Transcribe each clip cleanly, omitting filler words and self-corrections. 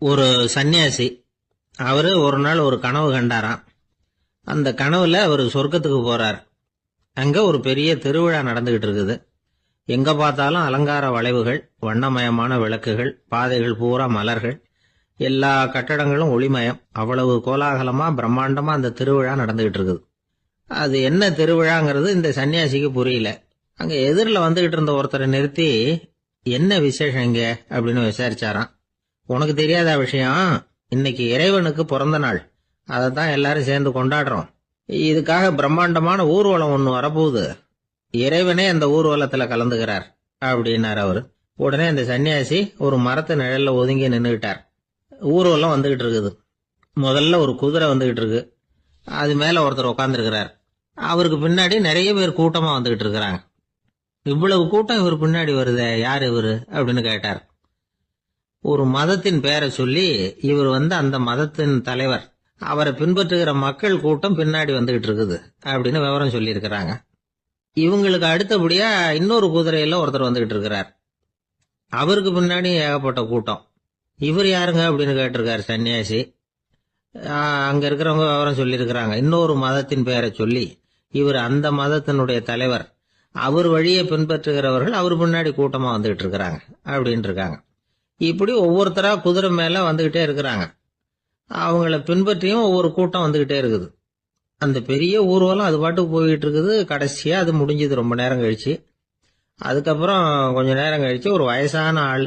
ஒரு சன்னியாசி அவரு ஒரு நாள் ஒரு கனவு கண்டாராம். அந்த கனவுல அவர் சொர்க்கத்துக்கு போறார். அங்க ஒரு பெரிய திருவிழா நடந்துகிட்டு இருக்குது. எங்க பார்த்தாலும் அலங்கார வளைவுகள், வண்ணமயமான விளக்குகள், பாதைகள் பூரா மலர்கள், எல்லா கட்டடங்களும் ஒளிமயம். அவ்வளவு கோலாகலமா பிரம்மாண்டமா அந்த திருவிழா நடந்துகிட்டு இருக்குது. அது என்ன திருவிழாங்கிறது இந்த சன்னியாசிக்கு புரியல. அங்க எதிரில் வந்துகிட்டு இருந்த ஒருத்தரை நிறுத்தி, என்ன விசேஷம் இங்க அப்படின்னு விசாரிச்சாராம். உனக்கு தெரியாத விஷயம், இன்னைக்கு இறைவனுக்கு பிறந்த நாள், அதைத்தான் எல்லாரும் சேர்ந்து கொண்டாடுறோம். இதுக்காக பிரம்மாண்டமான ஊர்வலம் ஒண்ணு வரப்போகுது. இறைவனே அந்த ஊர்வலத்துல கலந்துகிறார் அப்படின்னார் அவரு. உடனே அந்த சன்னியாசி ஒரு மரத்து நிழல்ல ஒதுங்கி நின்றுகிட்டார். ஊர்வலம் வந்துகிட்டு இருக்குது. முதல்ல ஒரு குதிரை வந்துகிட்டு இருக்கு. அது மேல ஒருத்தர் உட்காந்துருக்கிறார். அவருக்கு பின்னாடி நிறைய பேர் கூட்டமா வந்துகிட்டு இருக்கிறாங்க. இவ்வளவு கூட்டம் இவர் பின்னாடி வருதே, யார் இவரு அப்படின்னு கேட்டார். ஒரு மதத்தின் பெயரை சொல்லி, இவர் அந்த மதத்தின் தலைவர், அவரை பின்பற்றுகிற மக்கள் கூட்டம் பின்னாடி வந்துகிட்டு இருக்குது அப்படின்னு விவரம் சொல்லி இருக்கிறாங்க. இவங்களுக்கு அடுத்தபடியா இன்னொரு குதிரையில ஒருத்தர் வந்துகிட்டு இருக்கிறார். அவருக்கு பின்னாடி ஏகப்பட்ட கூட்டம். இவர் யாருங்க அப்படின்னு கேட்டிருக்காரு சன்னியாசி. அங்க இருக்கிறவங்க விவரம் சொல்லி இருக்கிறாங்க. இன்னொரு மதத்தின் பெயரை சொல்லி, இவர் அந்த மதத்தினுடைய தலைவர், அவர் வழியை பின்பற்றுகிறவர்கள் அவர் பின்னாடி கூட்டமா வந்துகிட்டு இருக்கிறாங்க அப்படின்னு இருக்காங்க. இப்படி ஒவ்வொருத்தரா குதிரை மேல வந்துகிட்டே இருக்கிறாங்க. அவங்கள பின்பற்றியும் ஒவ்வொரு கூட்டம் வந்துகிட்டே இருக்குது. அந்த பெரிய ஊர்வலம் அது பாட்டுக்கு போயிட்டு இருக்குது. கடைசியா அது முடிஞ்சது ரொம்ப நேரம் கழிச்சு. அதுக்கப்புறம் கொஞ்ச நேரம் கழிச்சு ஒரு வயசான ஆள்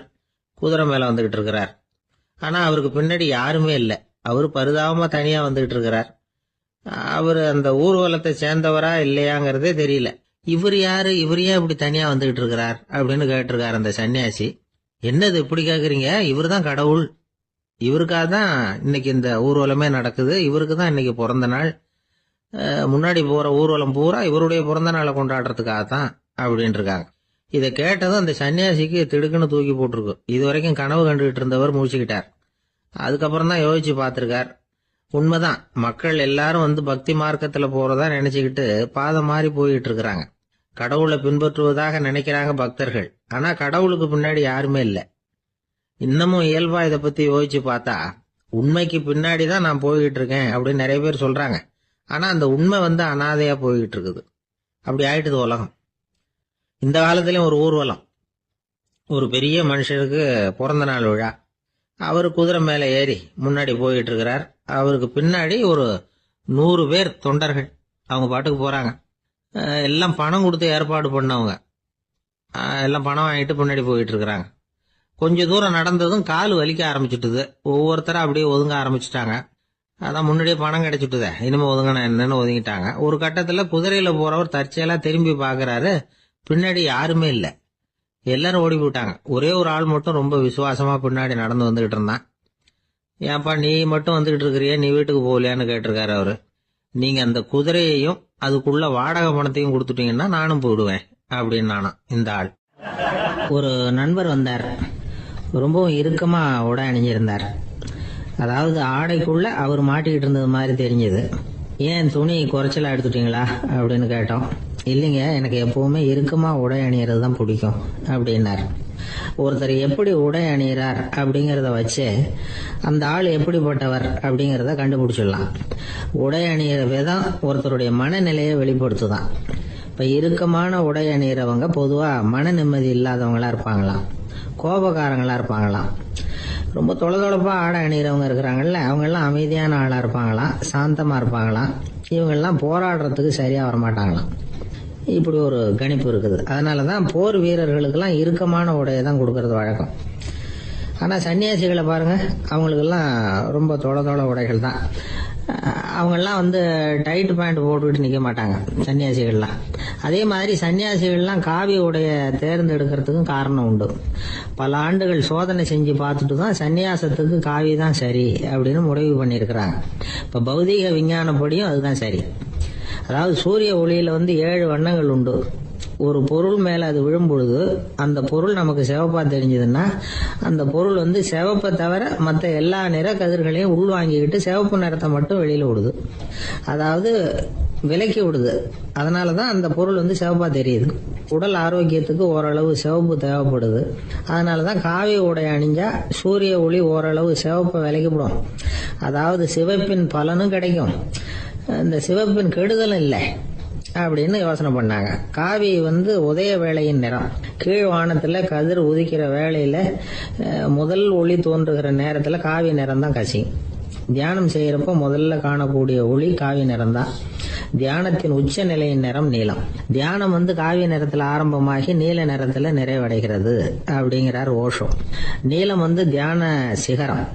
குதிரை மேல வந்துகிட்டு இருக்கிறார். ஆனா அவருக்கு பின்னாடி யாருமே இல்லை. அவரு பரிதாபமா தனியா வந்துகிட்டு இருக்கிறார். அவரு அந்த ஊர்வலத்தை சேர்ந்தவரா இல்லையாங்கிறதே தெரியல. இவர் யாரு, இவர் ஏன் இப்படி தனியா வந்துகிட்டு இருக்கிறார் அப்படின்னு கேட்டிருக்காரு அந்த சன்னியாசி. என்னது இப்படி கேக்குறீங்க? இவர் தான் கடவுள். இவருக்காக தான் இன்னைக்கு இந்த ஊர்வலமே நடக்குது. இவருக்கு தான் இன்னைக்கு பிறந்த நாள். முன்னாடி போற ஊர்வலம் பூரா இவருடைய பிறந்த நாளை கொண்டாடுறதுக்காகத்தான் அப்படின்னு இருக்காங்க. இதை கேட்டதும் அந்த சன்னியாசிக்கு திடுக்குன்னு தூக்கி போட்டிருக்கு. இது வரைக்கும் கனவு கண்டுகிட்டு இருந்தவர் மூழ்கிட்டார். அதுக்கப்புறம் தான் யோசிச்சு பார்த்திருக்கார். உண்மைதான், மக்கள் எல்லாரும் பக்தி மார்க்கத்துல போறதா நினைச்சுக்கிட்டு பாதை மாறி போயிட்டு இருக்கிறாங்க. கடவுளை பின்பற்றுவதாக நினைக்கிறாங்க பக்தர்கள். ஆனா கடவுளுக்கு பின்னாடி யாருமே இல்லை. இன்னமும் இயல்பா இதை பத்தி யோசிச்சு பார்த்தா, உண்மைக்கு பின்னாடி தான் நான் போய்கிட்டு இருக்கேன் அப்படின்னு நிறைய பேர் சொல்றாங்க. ஆனா அந்த உண்மை அனாதையா போய்கிட்டு இருக்குது. அப்படி ஆயிட்டுது உலகம். இந்த காலத்திலயும் ஒரு ஊர்வலம். ஒரு பெரிய மனுஷருக்கு பிறந்த நாள் விழா. அவர் குதிரை மேல ஏறி முன்னாடி போயிட்டு இருக்கிறார். அவருக்கு பின்னாடி ஒரு 100 பேர் தொண்டர்கள். அவங்க பாட்டுக்கு போறாங்க. எல்லாம் பணம் கொடுத்து ஏற்பாடு பண்ணவங்க. எல்லாம் பணம் வாங்கிட்டு பின்னாடி போயிட்டு இருக்கிறாங்க. கொஞ்ச தூரம் நடந்ததும் கால் வலிக்க ஆரம்பிச்சுட்டுது. ஒவ்வொருத்தரும் அப்படியே ஒதுங்க ஆரம்பிச்சுட்டாங்க. அதான் முன்னாடியே பணம் கிடைச்சிட்டுதே, இனிமே ஒதுங்கின என்னன்னு ஒதுங்கிட்டாங்க. ஒரு கட்டத்துல குதிரையில போறவர் தற்செயலா திரும்பி பாக்குறாரு. பின்னாடி யாருமே இல்லை. எல்லாரும் ஓடி போயிட்டாங்க. ஒரே ஒரு ஆள் மட்டும் ரொம்ப விசுவாசமா பின்னாடி நடந்து வந்துகிட்டு இருந்தான். ஏன்பா நீ மட்டும் வந்துகிட்டு இருக்கிறிய, நீ வீட்டுக்கு போகலையான்னு கேட்டிருக்காரு அவரு. நீங்க அந்த குதிரையையும் அதுக்குள்ள வாடகை பணத்தையும் கொடுத்துட்டீங்கன்னா நானும் போயிடுவேன் அப்படின்னு நானும். இந்த ஆள் ஒரு நண்பர் வந்தார். ரொம்பவும் இறுக்கமா உடை அணிஞ்சிருந்தார். அதாவது ஆடைக்குள்ள அவர் மாட்டிக்கிட்டு இருந்தது மாதிரி தெரிஞ்சது. ஏன் துணி குறைச்சலா எடுத்துட்டீங்களா அப்படின்னு கேட்டோம். இல்லைங்க, எனக்கு எப்பவுமே இறுக்கமா உடை அணியறது தான் பிடிக்கும் அப்படின்னார். ஒருத்தர் எப்படி உடை அணிகிறார் அப்படிங்கிறத வச்சு அந்த ஆள் எப்படிப்பட்டவர் அப்படிங்கிறத கண்டுபிடிச்சிடலாம். உடை அணிகிற விதம் ஒருத்தருடைய மனநிலையை வெளிப்படுத்துதான். இப்ப இறுக்கமான உடை அணிகிறவங்க பொதுவா மன நிம்மதி இல்லாதவங்களா இருப்பாங்களாம், கோபக்காரங்களா இருப்பாங்களாம். ரொம்ப தொலைதொலைப்பா ஆடை அணிகிறவங்க இருக்கிறாங்கல்ல, அவங்க எல்லாம் அமைதியான ஆளா இருப்பாங்களாம், சாந்தமா இருப்பாங்களாம். இவங்கெல்லாம் போராடுறதுக்கு சரியா வரமாட்டாங்களாம். இப்படி ஒரு கணிப்பு இருக்குது. அதனாலதான் போர் வீரர்களுக்கெல்லாம் இறுக்கமான உடையை தான் கொடுக்கறது வழக்கம். ஆனா சன்னியாசிகளை பாருங்க, அவங்களுக்கெல்லாம் ரொம்ப தொலை உடைகள் தான். அவங்கெல்லாம் டைட் பேண்ட் போட்டுக்கிட்டு நிக்க மாட்டாங்க சன்னியாசிகள்லாம். அதே மாதிரி சன்னியாசிகள்லாம் காவி உடைய தேர்ந்தெடுக்கிறதுக்கும் காரணம் உண்டு. பல ஆண்டுகள் சோதனை செஞ்சு பார்த்துட்டு தான் சன்னியாசத்துக்கு காவி தான் சரி அப்படின்னு முடிவு பண்ணியிருக்கிறாங்க. இப்ப பௌதீக விஞ்ஞானப்படியும் அதுதான் சரி. அதாவது சூரிய ஒளியில 7 வண்ணங்கள் உண்டு. ஒரு பொருள் மேல அது விழும் பொழுது அந்த பொருள் நமக்கு சிவப்பா தெரிஞ்சதுன்னா அந்த பொருள் சிவப்பை தவிர மற்ற எல்லா நிற கதிர்களையும் உள்வாங்கிக்கிட்டு சிவப்பு நிறத்தை மட்டும் வெளியில விடுது. அதாவது விலக்கி விடுது. அதனாலதான் அந்த பொருள் சிவப்பா தெரியுது. உடல் ஆரோக்கியத்துக்கு ஓரளவு சிவப்பு தேவைப்படுது. அதனாலதான் காவி உடை அணிஞ்சா சூரிய ஒளி ஓரளவு சிவப்பை விலக்கிவிடும். அதாவது சிவப்பின் பலனும் கிடைக்கும், இந்த சிவப்பின் கெடுதலும் இல்லை அப்படின்னு யோசனை பண்ணாங்க. காவி உதய வேளையின் நிறம். கீழ் வானத்துல கதிர் உதிக்கிற வேளையில முதல் ஒளி தோன்றுகிற நேரத்துல காவி நிறம் தான் கசியும். தியானம் செய்யறப்ப முதல்ல காணக்கூடிய ஒளி காவி நிறம் தான். தியானத்தின் உச்ச நிலையின் நிறம் நீலம். தியானம் காவி நிறத்துல ஆரம்பமாகி நீல நிறத்துல நிறைவடைகிறது அப்படிங்கிறார் ஓஷோ. நீலம் தியான சிகரம்,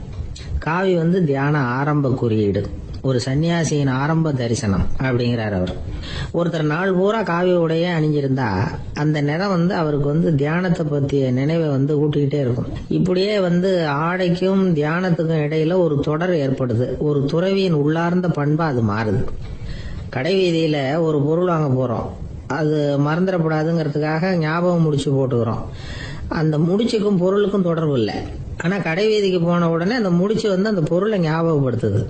காவி தியான ஆரம்ப குறியீடு, ஒரு சன்னியாசியின் ஆரம்ப தரிசனம் அப்படிங்கிறார் அவர். ஒருத்தர் நாள் பூரா காவி உடைய அணிஞ்சிருந்தா அந்த நிறம் அவருக்கு தியானத்தை பற்றிய நினைவை ஊட்டிக்கிட்டே இருக்கும். இப்படியே ஆடைக்கும் தியானத்துக்கும் இடையில ஒரு தொடர் ஏற்படுது. ஒரு துறவியின் உள்ளார்ந்த பண்பா அது மாறுது. கடை வீதியில ஒரு பொருள் வாங்க போறோம், அது மறந்துடக்கூடாதுங்கிறதுக்காக ஞாபகம் முடிச்சு போட்டுக்கிறோம். அந்த முடிச்சுக்கும் பொருளுக்கும் தொடர்பு இல்லை. ஆனா கடை வீதிக்கு போன உடனே அந்த முடிச்சு அந்த பொருளை ஞாபகப்படுத்துது.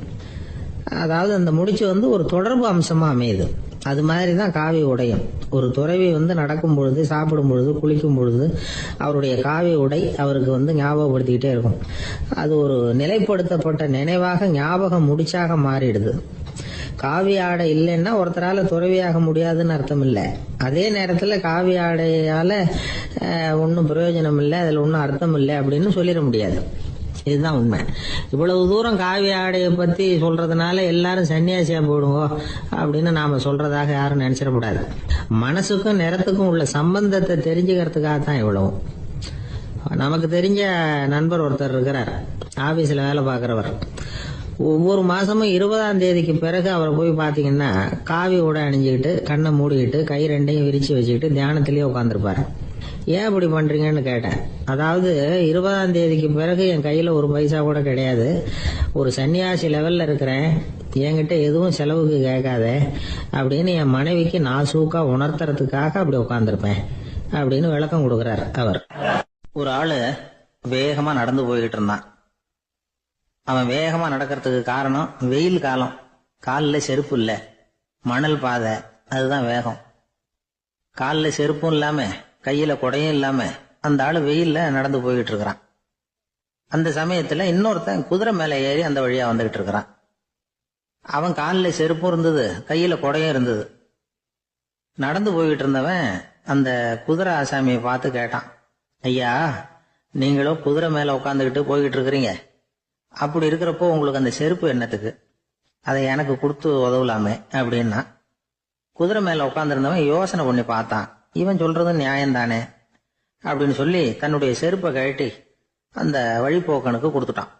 அதாவது அந்த முடிச்சு ஒரு தொடர்பு அம்சமா அமையுது. அது மாதிரிதான் காவி உடையும். ஒரு துறவி நடக்கும் பொழுது, சாப்பிடும் பொழுது, குளிக்கும் பொழுது அவருடைய காவி உடை அவருக்கு ஞாபகப்படுத்திக்கிட்டே இருக்கும். அது ஒரு நிலைப்படுத்தப்பட்ட நினைவாக ஞாபக முடிச்சாக மாறிடுது. காவி ஆடை இல்லைன்னா ஒருத்தரால துறவியாக முடியாதுன்னு அர்த்தம் இல்லை. அதே நேரத்துல காவி ஆடையால ஒன்னும் பிரயோஜனம் இல்லை, அதுல ஒன்னும் அர்த்தம் இல்லை அப்படின்னு சொல்லிட முடியாது. இதுதான் உண்மை. இவ்வளவு தூரம் காவி ஆடையை பத்தி சொல்றதுனால எல்லாரும் சன்னியாசியா போடுங்க அப்படின்னு நாம சொல்றதாக யாரும் நினைச்சிடக்கூடாது. மனசுக்கும் நிறத்துக்கும் உள்ள சம்பந்தத்தை தெரிஞ்சுக்கிறதுக்காக தான் இவ்வளவு. நமக்கு தெரிஞ்ச நண்பர் ஒருத்தர் இருக்கிறார், ஆபீஸ்ல வேலை பார்க்கிறவர். ஒவ்வொரு மாசமும் 20ஆம் தேதிக்கு பிறகு அவரை போய் பாத்தீங்கன்னா காவி உடை அணிஞ்சுக்கிட்டு, கண்ணை மூடிக்கிட்டு, கை ரெண்டையும் விரிச்சு வச்சுக்கிட்டு தியானத்திலேயே உட்காந்துருப்பாரு. ஏன் இப்படி பண்றீங்கன்னு கேட்டேன். அதாவது 20ஆம் தேதிக்கு பிறகு என் கையில ஒரு பைசா கூட கிடையாது, ஒரு சன்னியாசி லெவல்ல இருக்கிறேன், என்கிட்ட எதுவும் செலவுக்கு கேட்காத அப்படின்னு என் மனைவிக்கு நாசூக்கா உணர்த்துறதுக்காக அப்படி உட்காந்துருப்பேன் அப்படின்னு விளக்கம் கொடுக்கிறார் அவர். ஒரு ஆளு வேகமா நடந்து போய்கிட்டு இருந்தான். அவன் வேகமா நடக்கிறதுக்கு காரணம் வெயில் காலம், காலில் செருப்பு இல்ல, மணல் பாதை, அதுதான் வேகம். காலில் செருப்பும் இல்லாம கையில கொடையும் இல்லாம அந்த ஆளு வெயில்ல நடந்து போய்கிட்டு இருக்கிறான். அந்த சமயத்துல இன்னொருத்தன் குதிரை மேல ஏறி அந்த வழியா வந்துகிட்டு இருக்கிறான். அவன் காலில் செருப்பும் இருந்தது, கையில கொடையும் இருந்தது. நடந்து போய்கிட்டு இருந்தவன் அந்த குதிரை ஆசாமியை பார்த்து கேட்டான், ஐயா, நீங்களும் குதிரை மேல உட்காந்துக்கிட்டு போய்கிட்டு இருக்கிறீங்க, அப்படி இருக்கிறப்போ உங்களுக்கு அந்த செருப்பு என்னத்துக்கு, அதை எனக்கு கொடுத்து உதவலாமே அப்படின்னா. குதிரை மேல உட்காந்துருந்தவன் யோசனை பண்ணி பார்த்தான், இவன் சொல்றது நியாயம்தானே அப்படின்னு சொல்லி தன்னுடைய செருப்பை கழட்டி அந்த வழிபோக்கனுக்கு கொடுத்துட்டான்.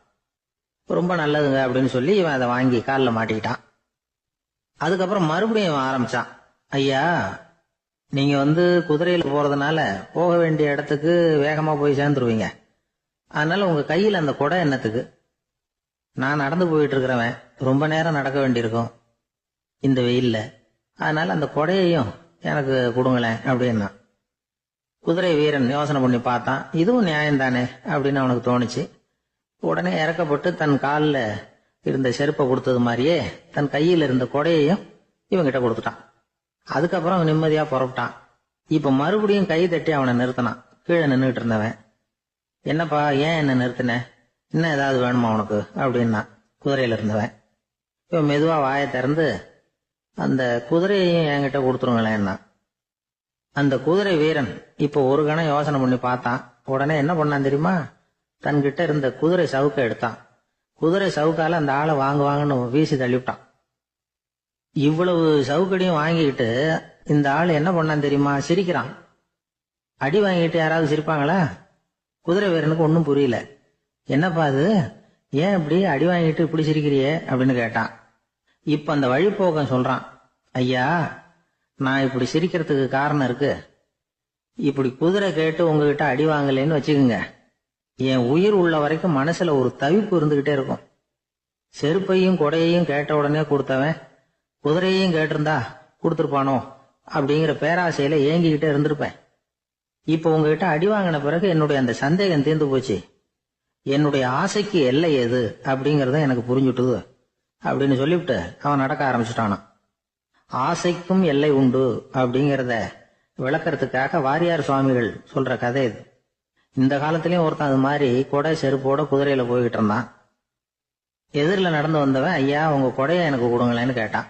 ரொம்ப நல்லதுங்க அப்படின்னு சொல்லி இவன் அதை வாங்கி காலில் மாட்டிக்கிட்டான். அதுக்கப்புறம் மறுபடியும் ஆரம்பிச்சான், ஐயா, நீங்க குதிரையில போறதுனால போக வேண்டிய இடத்துக்கு வேகமா போய் சேர்ந்துருவீங்க, அதனால உங்க கையில் அந்த கொடை என்னத்துக்கு, நான் நடந்து போயிட்டு இருக்கிறவன், ரொம்ப நேரம் நடக்க வேண்டியிருக்கும் இந்த வெயில்ல, அதனால அந்த கொடையையும் எனக்கு கொடுங்களேன் அப்படின்னா. குதிரை வீரன் யோசனை பண்ணி பார்த்தான், இதுவும் நியாயம்தானே அப்படின்னு அவனுக்கு தோணுச்சு. உடனே இறக்கப்பட்டு தன் காலில் இருந்த செருப்பை கொடுத்தது மாதிரியே தன் கையில் இருந்த கொடையையும் இவங்கிட்ட கொடுத்துட்டான். அதுக்கப்புறம் அவன் நிம்மதியா புறப்பட்டான். இப்ப மறுபடியும் கை தட்டி அவனை நிறுத்தினான். கீழே நின்றுட்டு இருந்தவன், என்னப்பா ஏன் என்ன நிறுத்தின, இன்னும் ஏதாவது வேணுமா உனக்கு அப்படின்னா குதிரையில இருந்தவன். இவன் மெதுவா வாயை திறந்து அந்த குதிரையையும் என்கிட்ட கொடுத்துருங்களேன்னா. அந்த குதிரை வீரன் இப்ப ஒரு கணம் யோசனை பண்ணி பார்த்தான். உடனே என்ன பண்ணான் தெரியுமா, தன்கிட்ட இருந்த குதிரை சவுக்கை எடுத்தான். குதிரை சவுக்கால அந்த ஆளை வாங்குவாங்கன்னு வீசி தள்ளிவிட்டான். இவ்வளவு சவுக்கடியும் வாங்கிக்கிட்டு இந்த ஆள் என்ன பண்ணான் தெரியுமா, சிரிக்கிறான். அடி வாங்கிட்டு யாராவது சிரிப்பாங்களா? குதிரை வீரனுக்கு ஒன்னும் புரியல. என்னப்பா அது, ஏன் இப்படி அடி வாங்கிட்டு இப்படி சிரிக்கிறியே அப்படின்னு கேட்டான். இப்ப அந்த வழிபோக்கன் சொல்றான், ஐயா, நான் இப்படி சிரிக்கிறதுக்கு காரணம் இருக்கு. இப்படி குதிரை கேட்டு உங்ககிட்ட அடி வாங்கலேன்னு வச்சுக்கோங்க, என் உயிர் உள்ள வரைக்கும் மனசுல ஒரு தவிப்பு இருந்துகிட்டே இருக்கும். செருப்பையும் கொடையையும் கேட்ட உடனே கொடுத்தவன் குதிரையையும் கேட்டிருந்தா கொடுத்துருப்பானோ அப்படிங்கிற பேராசையில ஏங்கிக்கிட்டே இருந்திருப்பேன். இப்ப உங்ககிட்ட அடி வாங்கின பிறகு என்னுடைய அந்த சந்தேகம் தீர்ந்து போச்சு. என்னுடைய ஆசைக்கு எல்லை எது அப்படிங்கறத எனக்கு புரிஞ்சுட்டுது அப்படின்னு சொல்லிவிட்டு அவன் நடக்க ஆரம்பிச்சுட்டானான். ஆசைக்கும் எல்லை உண்டு அப்படிங்கிறத விளக்கறதுக்காக வாரியார் சுவாமிகள் சொல்ற கதை இது. இந்த காலத்திலயும் ஒருத்தன் அது மாதிரி கொடை செருப்போட குதிரையில போய்கிட்டு இருந்தான். எதிரில் நடந்து வந்தவன், ஐயா உங்க கொடையை எனக்கு கொடுங்களேன்னு கேட்டான்.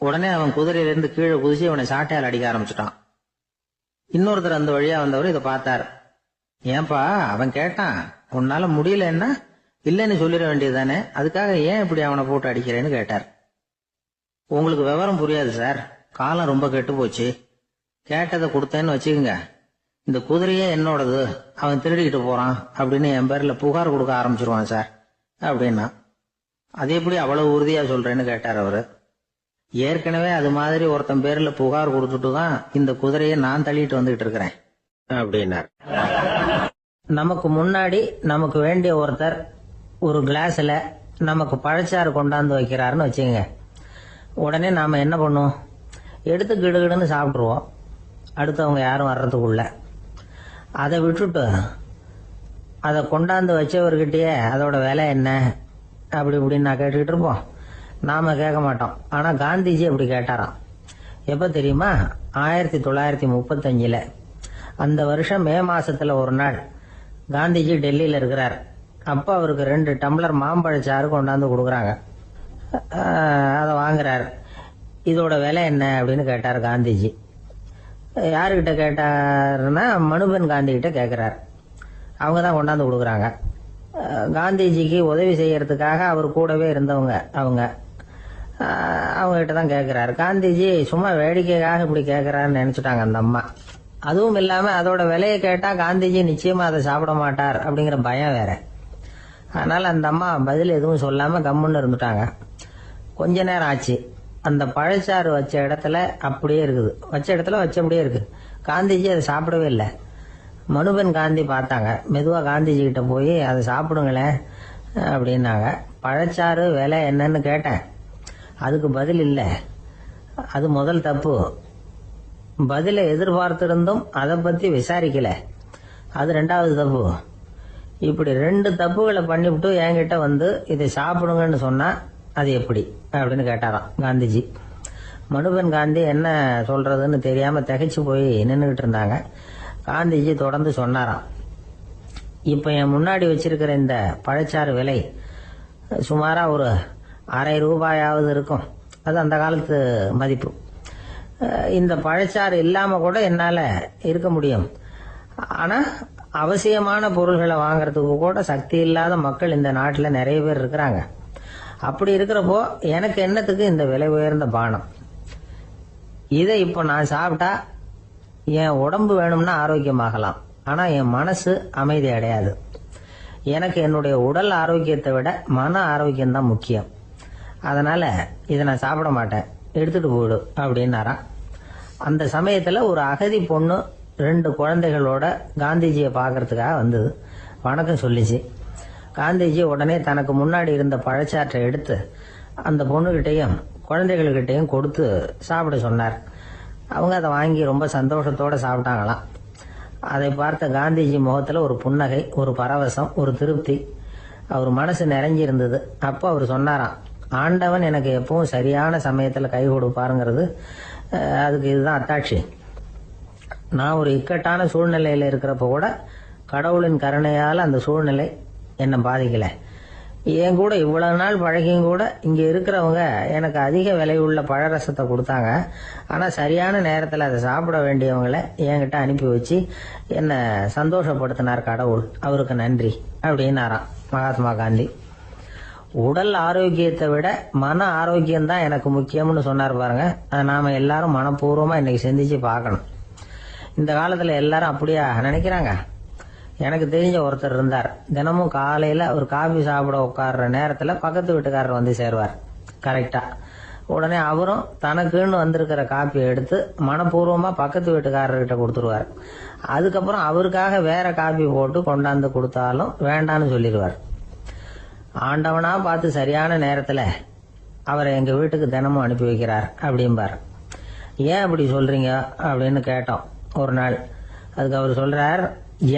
உடனே அவன் குதிரையிலிருந்து கீழே குதிச்சு அவனை சாட்டையால் அடிக்க ஆரம்பிச்சுட்டான். இன்னொருத்தர் அந்த வழியா வந்தவர் இதை பார்த்தார். ஏன்பா அவன் கேட்டான், உன்னால முடியலன்னா இல்லைன்னு சொல்லிட வேண்டியதுதானே, அதுக்காக ஏன் இப்படி அவனை போட்டு அடிக்கிறேன்னு கேட்டார். உங்களுக்கு விவரம் புரியாது சார், காலம் ரொம்ப கெட்டு போச்சு. கேட்டதை கொடுத்தேன்னு வச்சுக்கோங்க, இந்த குதிரையே என்னோடது, அவன் திருடிக்கிட்டு போறான் அப்படின்னு என் பேர்ல புகார் கொடுக்க ஆரம்பிச்சிருவான் சார் அப்படின்னா. அது எப்படி அவ்வளவு உறுதியா சொல்றேன்னு கேட்டார் அவரு. ஏற்கனவே அது மாதிரி ஒருத்தன் பேர்ல புகார் கொடுத்துட்டு தான் இந்த குதிரையை நான் தள்ளிட்டு வந்துகிட்டு இருக்கிறேன் அப்படின்னார். நமக்கு முன்னாடி நமக்கு வேண்டிய ஒருத்தர் ஒரு கிளாஸ்ல நமக்கு பழச்சாறு கொண்டாந்து வைக்கிறாருன்னு வச்சுக்கோங்க. உடனே நாம என்ன பண்ணுவோம், எடுத்து கிடுகிடுன்னு சாப்பிட்ருவோம் அடுத்தவங்க யாரும் வர்றதுக்குள்ள. அதை விட்டுட்டு அதை கொண்டாந்து வச்சவர்கிட்டயே அதோட விலை என்ன அப்படி இப்படின்னு நான் கேட்டுக்கிட்டு இருப்போம். நாம கேட்க மாட்டோம். ஆனா காந்திஜி அப்படி கேட்டாராம். எப்ப தெரியுமா, 1935 அந்த வருஷம் மே மாசத்துல ஒரு நாள் காந்திஜி டெல்லியில இருக்கிறார். அப்ப அவருக்கு 2 டம்ளர் மாம்பழச்சாறு கொண்டாந்து கொடுக்குறாங்க. அதை வாங்குறாரு. இதோட விலை என்ன அப்படின்னு கேட்டார் காந்திஜி. யாருக்கிட்ட கேட்டாருன்னா மனுபென் காந்தி கிட்ட கேட்கிறார். அவங்க தான் கொண்டாந்து கொடுக்குறாங்க. காந்திஜிக்கு உதவி செய்யறதுக்காக அவர் கூடவே இருந்தவங்க அவங்க கிட்ட தான் கேட்கிறாரு. காந்திஜி சும்மா வேடிக்கைக்காக இப்படி கேட்கிறாருன்னு நினைச்சுட்டாங்க அந்த அம்மா. அதுவும் இல்லாம அதோட விலையை கேட்டா காந்திஜி நிச்சயமா அதை சாப்பிட மாட்டார் அப்படிங்கிற பயம் வேற. அதனால அந்த அம்மா பதில் எதுவும் சொல்லாம கம்முன்னு இருந்துட்டாங்க. கொஞ்ச நேரம் ஆச்சு. அந்த பழச்சாறு வச்ச இடத்துல அப்படியே இருக்குது, வச்ச இடத்துல வச்சபடியே இருக்கு. காந்திஜி அதை சாப்பிடவே இல்லை. மனுபென் காந்தி பார்த்தாங்க. மெதுவா காந்திஜி கிட்ட போய் அதை சாப்பிடுங்களேன் அப்படின்னாங்க. பழச்சாறு விலை என்னன்னு கேட்டேன், அதுக்கு பதில் இல்லை. அது முதல் தப்பு. பதிலை எதிர்பார்த்திருந்தும் அதை பத்தி விசாரிக்கல, அது 2வது தப்பு. இப்படி 2 தப்புகளை பண்ணிவிட்டு என்கிட்ட வந்து இதை சாப்பிடுங்கன்னு சொன்னா அது எப்படி அப்படின்னு கேட்டாராம் காந்திஜி. மனுபென் காந்தி என்ன சொல்றதுன்னு தெரியாம திகைச்சு போய் நின்றுகிட்டு இருந்தாங்க. காந்திஜி தொடர்ந்து சொன்னாராம், இப்ப என் முன்னாடி வச்சிருக்கிற இந்த பழச்சாறு விலை சுமாரா ஒரு அரை ரூபாயாவது இருக்கும். அது அந்த காலத்து மதிப்பு. இந்த பழச்சாறு இல்லாம கூட என்னால இருக்க முடியும். ஆனா அவசியமான பொருள்களை வாங்கறதுக்கு கூட சக்தி இல்லாத மக்கள் இந்த நாட்டுல நிறைய பேர் இருக்கிறாங்க. அப்படி இருக்கிறப்போ எனக்கு என்னத்துக்கு இந்த விலை உயர்ந்த பானம்? இதை இப்போ நான் சாப்பிட்டா என் உடம்பு வேணும்னா ஆரோக்கியமாகலாம், ஆனா என் மனசு அமைதி அடையாது. எனக்கு என்னுடைய உடல் ஆரோக்கியத்தை விட மன ஆரோக்கியம் தான் முக்கியம். அதனால இதை நான் சாப்பிட மாட்டேன், எடுத்துட்டு போயிடு அப்படின்னாராம். அந்த சமயத்துல ஒரு அகதி பொண்ணு 2 குழந்தைகளோட காந்திஜியை பாக்குறதுக்காக வந்தது. வணக்கம் சொல்லிச்சு. காந்திஜி உடனே தனக்கு முன்னாடி இருந்த பழச்சாற்றை எடுத்து அந்த பொண்ணுகிட்டையும் குழந்தைகள்கிட்டையும் கொடுத்து சாப்பிட சொன்னார். அவங்க அதை வாங்கி ரொம்ப சந்தோஷத்தோட சாப்பிட்டாங்களாம். அதை பார்த்த காந்திஜி முகத்துல ஒரு புன்னகை, ஒரு பரவசம், ஒரு திருப்தி. அவர் மனசு நிறைஞ்சிருந்தது. அப்போ அவர் சொன்னாராம், ஆண்டவன் எனக்கு எப்பவும் சரியான சமயத்துல கை கொடுப்பாருங்கிறது அதுக்கு இதுதான் அத்தாட்சி. நான் ஒரு இக்கட்டான சூழ்நிலையில இருக்கிறப்ப கூட கடவுளின் கருணையால அந்த சூழ்நிலை என்னை பாதிக்கல. என் கூட இவ்வளவு நாள் பழகியும் கூட இங்க இருக்கிறவங்க எனக்கு அதிக விலை உள்ள பழரசத்தை கொடுத்தாங்க. ஆனா சரியான நேரத்துல அதை சாப்பிட வேண்டியவங்களை என்கிட்ட அனுப்பி வச்சு என்ன சந்தோஷப்படுத்தினார் கடவுள், அவருக்கு நன்றி அப்படின்னாராம் மகாத்மா காந்தி. உடல் ஆரோக்கியத்தை விட மன ஆரோக்கியம் தான் எனக்கு முக்கியம்னு சொன்னார் பாருங்க. அதை நாம எல்லாரும் மனப்பூர்வமா இன்னைக்கு சிந்திச்சு பார்க்கணும். இந்த காலத்துல எல்லாரும் அப்படியா நினைக்கிறாங்க? எனக்கு தெரிஞ்ச ஒருத்தர் இருந்தார். தினமும் காலையில ஒரு காபி சாப்பிட உட்கார்ற நேரத்துல பக்கத்து வீட்டுக்காரர் வந்து சேருவார் கரெக்டா. உடனே அவரும் தனக்குன்னு வந்திருக்கிற காப்பியை எடுத்து மனப்பூர்வமா பக்கத்து வீட்டுக்காரர்கிட்ட கொடுத்துருவார். அதுக்கப்புறம் அவருக்காக வேற காப்பி போட்டு கொண்டாந்து கொடுத்தாலும் வேண்டான்னு சொல்லிடுவார். ஆண்டவனா பார்த்து சரியான நேரத்துல அவரை எங்க வீட்டுக்கு தினமும் அனுப்பி வைக்கிறார் அப்படிம்பார். ஏன் அப்படி சொல்றீங்க அப்படின்னு கேட்டோம் ஒரு நாள். அதுக்கு அவர் சொல்றார்,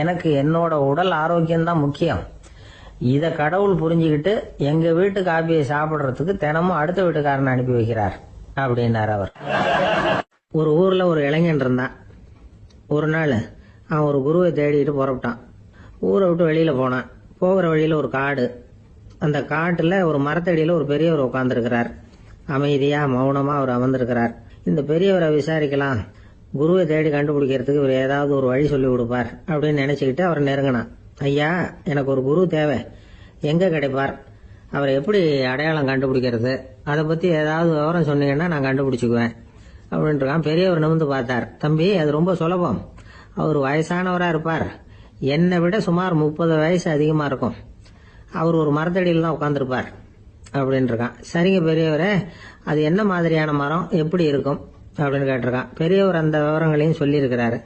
எனக்கு என்னோட உடல் ஆரோக்கியம் தான் முக்கியம். இத கடவுள் புரிஞ்சுக்கிட்டு எங்க வீட்டு காப்பியை சாப்பிடுறதுக்கு தினமும் அடுத்த வீட்டுக்காரனை அனுப்பி வைக்கிறார் அப்படின்னார் அவர். ஒரு ஊர்ல ஒரு இளைஞன் இருந்தான். ஒரு நாள் அவன் ஒரு குருவை தேடிட்டு புறப்பட்டான். ஊரை விட்டு வெளியில போனான். போகிற வழியில ஒரு காடு. அந்த காட்டுல ஒரு மரத்தடியில ஒரு பெரியவர் உட்கார்ந்துருக்கிறார். அமைதியா மௌனமா அவர் அமர்ந்திருக்கிறார். இந்த பெரியவரை விசாரிக்கலாம், குருவை தேடி கண்டுபிடிக்கிறதுக்கு இவர் ஏதாவது ஒரு வழி சொல்லி கொடுப்பார் அப்படின்னு நினைச்சுக்கிட்டு அவர் நெருங்கினான். ஐயா, எனக்கு ஒரு குரு தேவை, எங்க கிடைப்பார், அவரை எப்படி அடையாளம் கண்டுபிடிக்கிறது, அதை பத்தி ஏதாவது விவரம் சொன்னீங்கன்னா நான் கண்டுபிடிச்சுக்குவேன் அப்படின்ட்டு பெரியவர் நிமிர்ந்து பார்த்தார். தம்பி, அது ரொம்ப சுலபம். அவர் வயசானவரா இருப்பார், என்னை விட சுமார் 30 வயசு அதிகமா இருக்கும். அவர் ஒரு மரத்தடியில் தான் உட்காந்துருப்பார் அப்படின்ட்டு. சரிங்க பெரியவரே, அது என்ன மாதிரியான மரம், எப்படி இருக்கும் அப்படின்னு கேட்டிருக்கான். பெரியவர் அந்த விவரங்களையும் சொல்லியிருக்கிறாரு.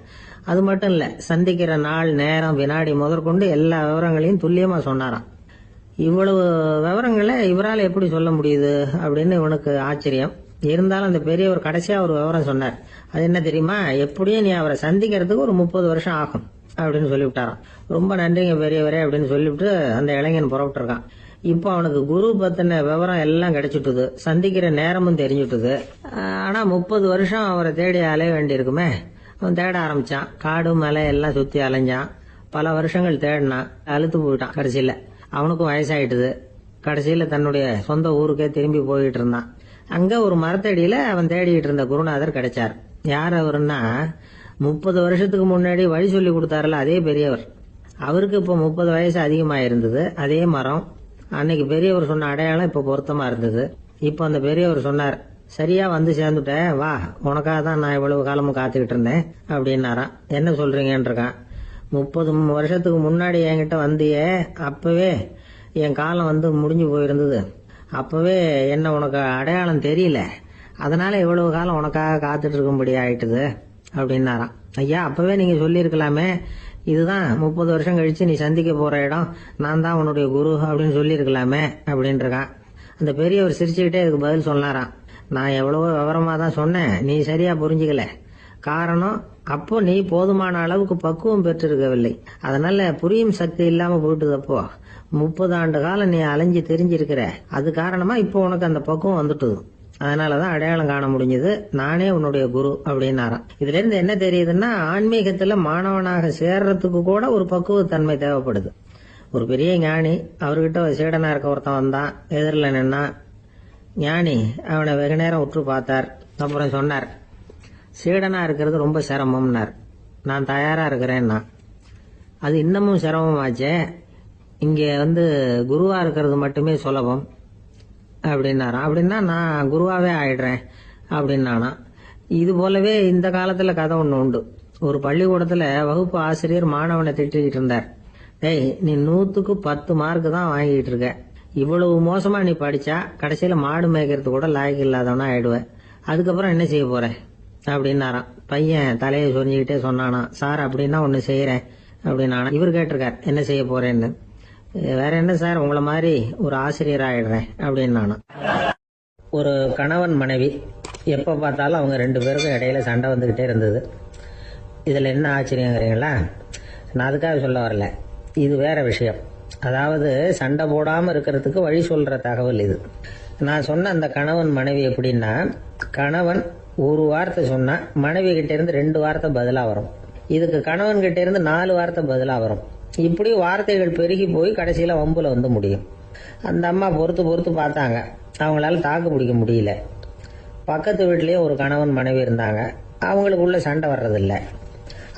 அது மட்டும் இல்ல, சந்திக்கிற நாள், நேரம், வினாடி முதற்கொண்டு எல்லா விவரங்களையும் துல்லியமா சொன்னாராம். இவ்வளவு விவரங்களை இவரால் எப்படி சொல்ல முடியுது அப்படின்னு இவனுக்கு ஆச்சரியம். இருந்தாலும் அந்த பெரியவர் கடைசியா ஒரு விவரம் சொன்னார். அது என்ன தெரியுமா, எப்படியும் நீ அவரை சந்திக்கிறதுக்கு ஒரு 30 வருஷம் ஆகும் அப்படின்னு சொல்லிவிட்டாராம். ரொம்ப நன்றிங்க பெரியவரே அப்படின்னு சொல்லிவிட்டு அந்த இளைஞன் புறப்பட்டு இருக்கான். இப்போ அவனுக்கு குரு பத்தின விவரம் எல்லாம் கிடைச்சிட்டுது, சந்திக்கிற நேரமும் தெரிஞ்சுட்டுது. ஆனா 30 வருஷம் அவரை தேடி அலைய வேண்டியிருக்குமே. அவன் தேட ஆரம்பிச்சான். காடு மலை எல்லாம் சுத்தி அலைஞ்சான். பல வருஷங்கள் தேடினான். அழுத்து போயிட்டான். கடைசியில அவனுக்கும் வயசாயிட்டுது. கடைசியில தன்னுடைய சொந்த ஊருக்கே திரும்பி போயிட்டு இருந்தான். அங்க ஒரு மரத்தடியில அவன் தேடிட்டு இருந்த குருநாதர் கிடைச்சார். யார் அவருன்னா, 30 வருஷத்துக்கு முன்னாடி வழி சொல்லி கொடுத்தாருல அதே பெரியவர். அவருக்கு இப்போ 30 வயசு அதிகமா இருந்தது. அதே மரம். அன்னைக்கு பெரியவர் சொன்ன அடையாளம் இப்ப பொருத்தமா இருந்தது. இப்ப அந்த பெரியவர் சொன்னார், சரியா வந்து சேர்ந்துட்டேன், வா, உனக்காக தான் நான் இவ்வளவு காலமும் காத்துக்கிட்டு இருந்தேன் அப்படின்னாராம். என்ன சொல்றீங்கன்னு இருக்கான். 30 வருஷத்துக்கு முன்னாடி என்கிட்ட வந்தியே, அப்பவே என் காலம் வந்து முடிஞ்சு போயிருந்தது. அப்பவே என்ன உனக்கு அடையாளம் தெரியல, அதனால இவ்வளவு காலம் உனக்காக காத்துட்டு இருக்கும்படி ஆயிட்டுது அப்படின்னாராம். ஐயா, அப்பவே நீங்க சொல்லியிருக்கலாமே, இதுதான் 30 வருஷம் கழிச்சு நீ சந்திக்க போற இடம், நான் தான் உன்னுடைய குரு அப்படின்னு சொல்லியிருக்கலாமே அப்படின்னு இருக்கான். அந்த பெரியவர் சிரிச்சுக்கிட்டே இதுக்கு பதில் சொன்னாராம். நான் எவ்வளவோ விவரமா தான் சொன்னேன், நீ சரியா புரிஞ்சுக்கல. காரணம், அப்போ நீ போதுமான அளவுக்கு பக்குவம் பெற்றிருக்கவில்லை, அதனால புரியும் சக்தி இல்லாம போயிட்டுது. அப்போ 30 ஆண்டு காலம் நீ அலைஞ்சு தெரிஞ்சிருக்கிற, அது காரணமா இப்போ உனக்கு அந்த பக்குவம் வந்துட்டுது. அதனாலதான் அடையாளம் காண முடிஞ்சது, நானே உன்னுடைய குரு அப்படின்னாராம். இதுல இருந்து என்ன தெரியுதுன்னா, ஆன்மீகத்துல மாணவனாக சேர்றதுக்கு கூட ஒரு பக்குவத்தன்மை தேவைப்படுது. ஒரு பெரிய ஞானி, அவர்கிட்ட சீடனா இருக்க ஒருத்தன் வந்தான். எதிரில் நின்னா. ஞானி அவனை வெகு நேரம் உற்று பார்த்தார். அப்புறம் சொன்னார், சீடனா இருக்கிறது ரொம்ப சிரமம்னார். நான் தயாரா இருக்கிறேன்னா. அது இன்னமும் சிரமமாச்சே, இங்க குருவா இருக்கிறது மட்டுமே சுலபம் அப்படின்னாராம். அப்படின்னா நான் குருவாவே ஆயிடுறேன் அப்படின்னானா. இது போலவே இந்த காலத்துல கதை ஒண்ணு உண்டு. ஒரு பள்ளிக்கூடத்துல வகுப்பு ஆசிரியர் மாணவனை திட்டிக்கிட்டு இருந்தார். டேய், நீ 100க்கு 10 மார்க் தான் வாங்கிட்டு இருக்க, இவ்வளவு மோசமா நீ படிச்சா கடைசியில மாடு மேய்க்கிறது கூட லாய்க்கு இல்லாதவனா ஆயிடுவேன், அதுக்கப்புறம் என்ன செய்ய போற அப்படின்னாராம். பையன் தலையை சொரிஞ்சுக்கிட்டே சொன்னானா, சார் அப்படின்னா ஒண்ணு செய்யறேன் அப்படின்னானா. இவர் கேட்டிருக்கார், என்ன செய்ய போறேன்னு. வேற என்ன சார், உங்களை மாதிரி ஒரு ஆசிரியர் ஆயிடுறேன் அப்படின்னானா. ஒரு கணவன் மனைவி, எப்ப பார்த்தாலும் அவங்க 2 பேருக்கும் இடையில சண்டை வந்துகிட்டே இருந்தது. இதுல என்ன ஆச்சரியங்கிறீங்களா? நான் அதுக்காக சொல்ல வரல, இது வேற விஷயம். அதாவது சண்டை போடாம இருக்கிறதுக்கு வழி சொல்ற தகவல் இது. நான் சொன்ன அந்த கணவன் மனைவி எப்படின்னா, கணவன் ஒரு வார்த்தை சொன்னா மனைவி கிட்ட இருந்து 2 வார்த்தை பதிலா வரும். இதுக்கு கணவன் கிட்ட இருந்து 4 வார்த்தை பதிலா வரும். இப்படி வார்த்தைகள் பெருகி போய் கடைசியில வம்புல முடியும். அந்த அம்மா பொறுத்து பொறுத்து பார்த்தாங்க, அவங்களால தாக்கு பிடிக்க முடியல. பக்கத்து வீட்லயே ஒரு கணவன் மனைவி இருந்தாங்க, அவங்களுக்குள்ள சண்டை வர்றதில்லை.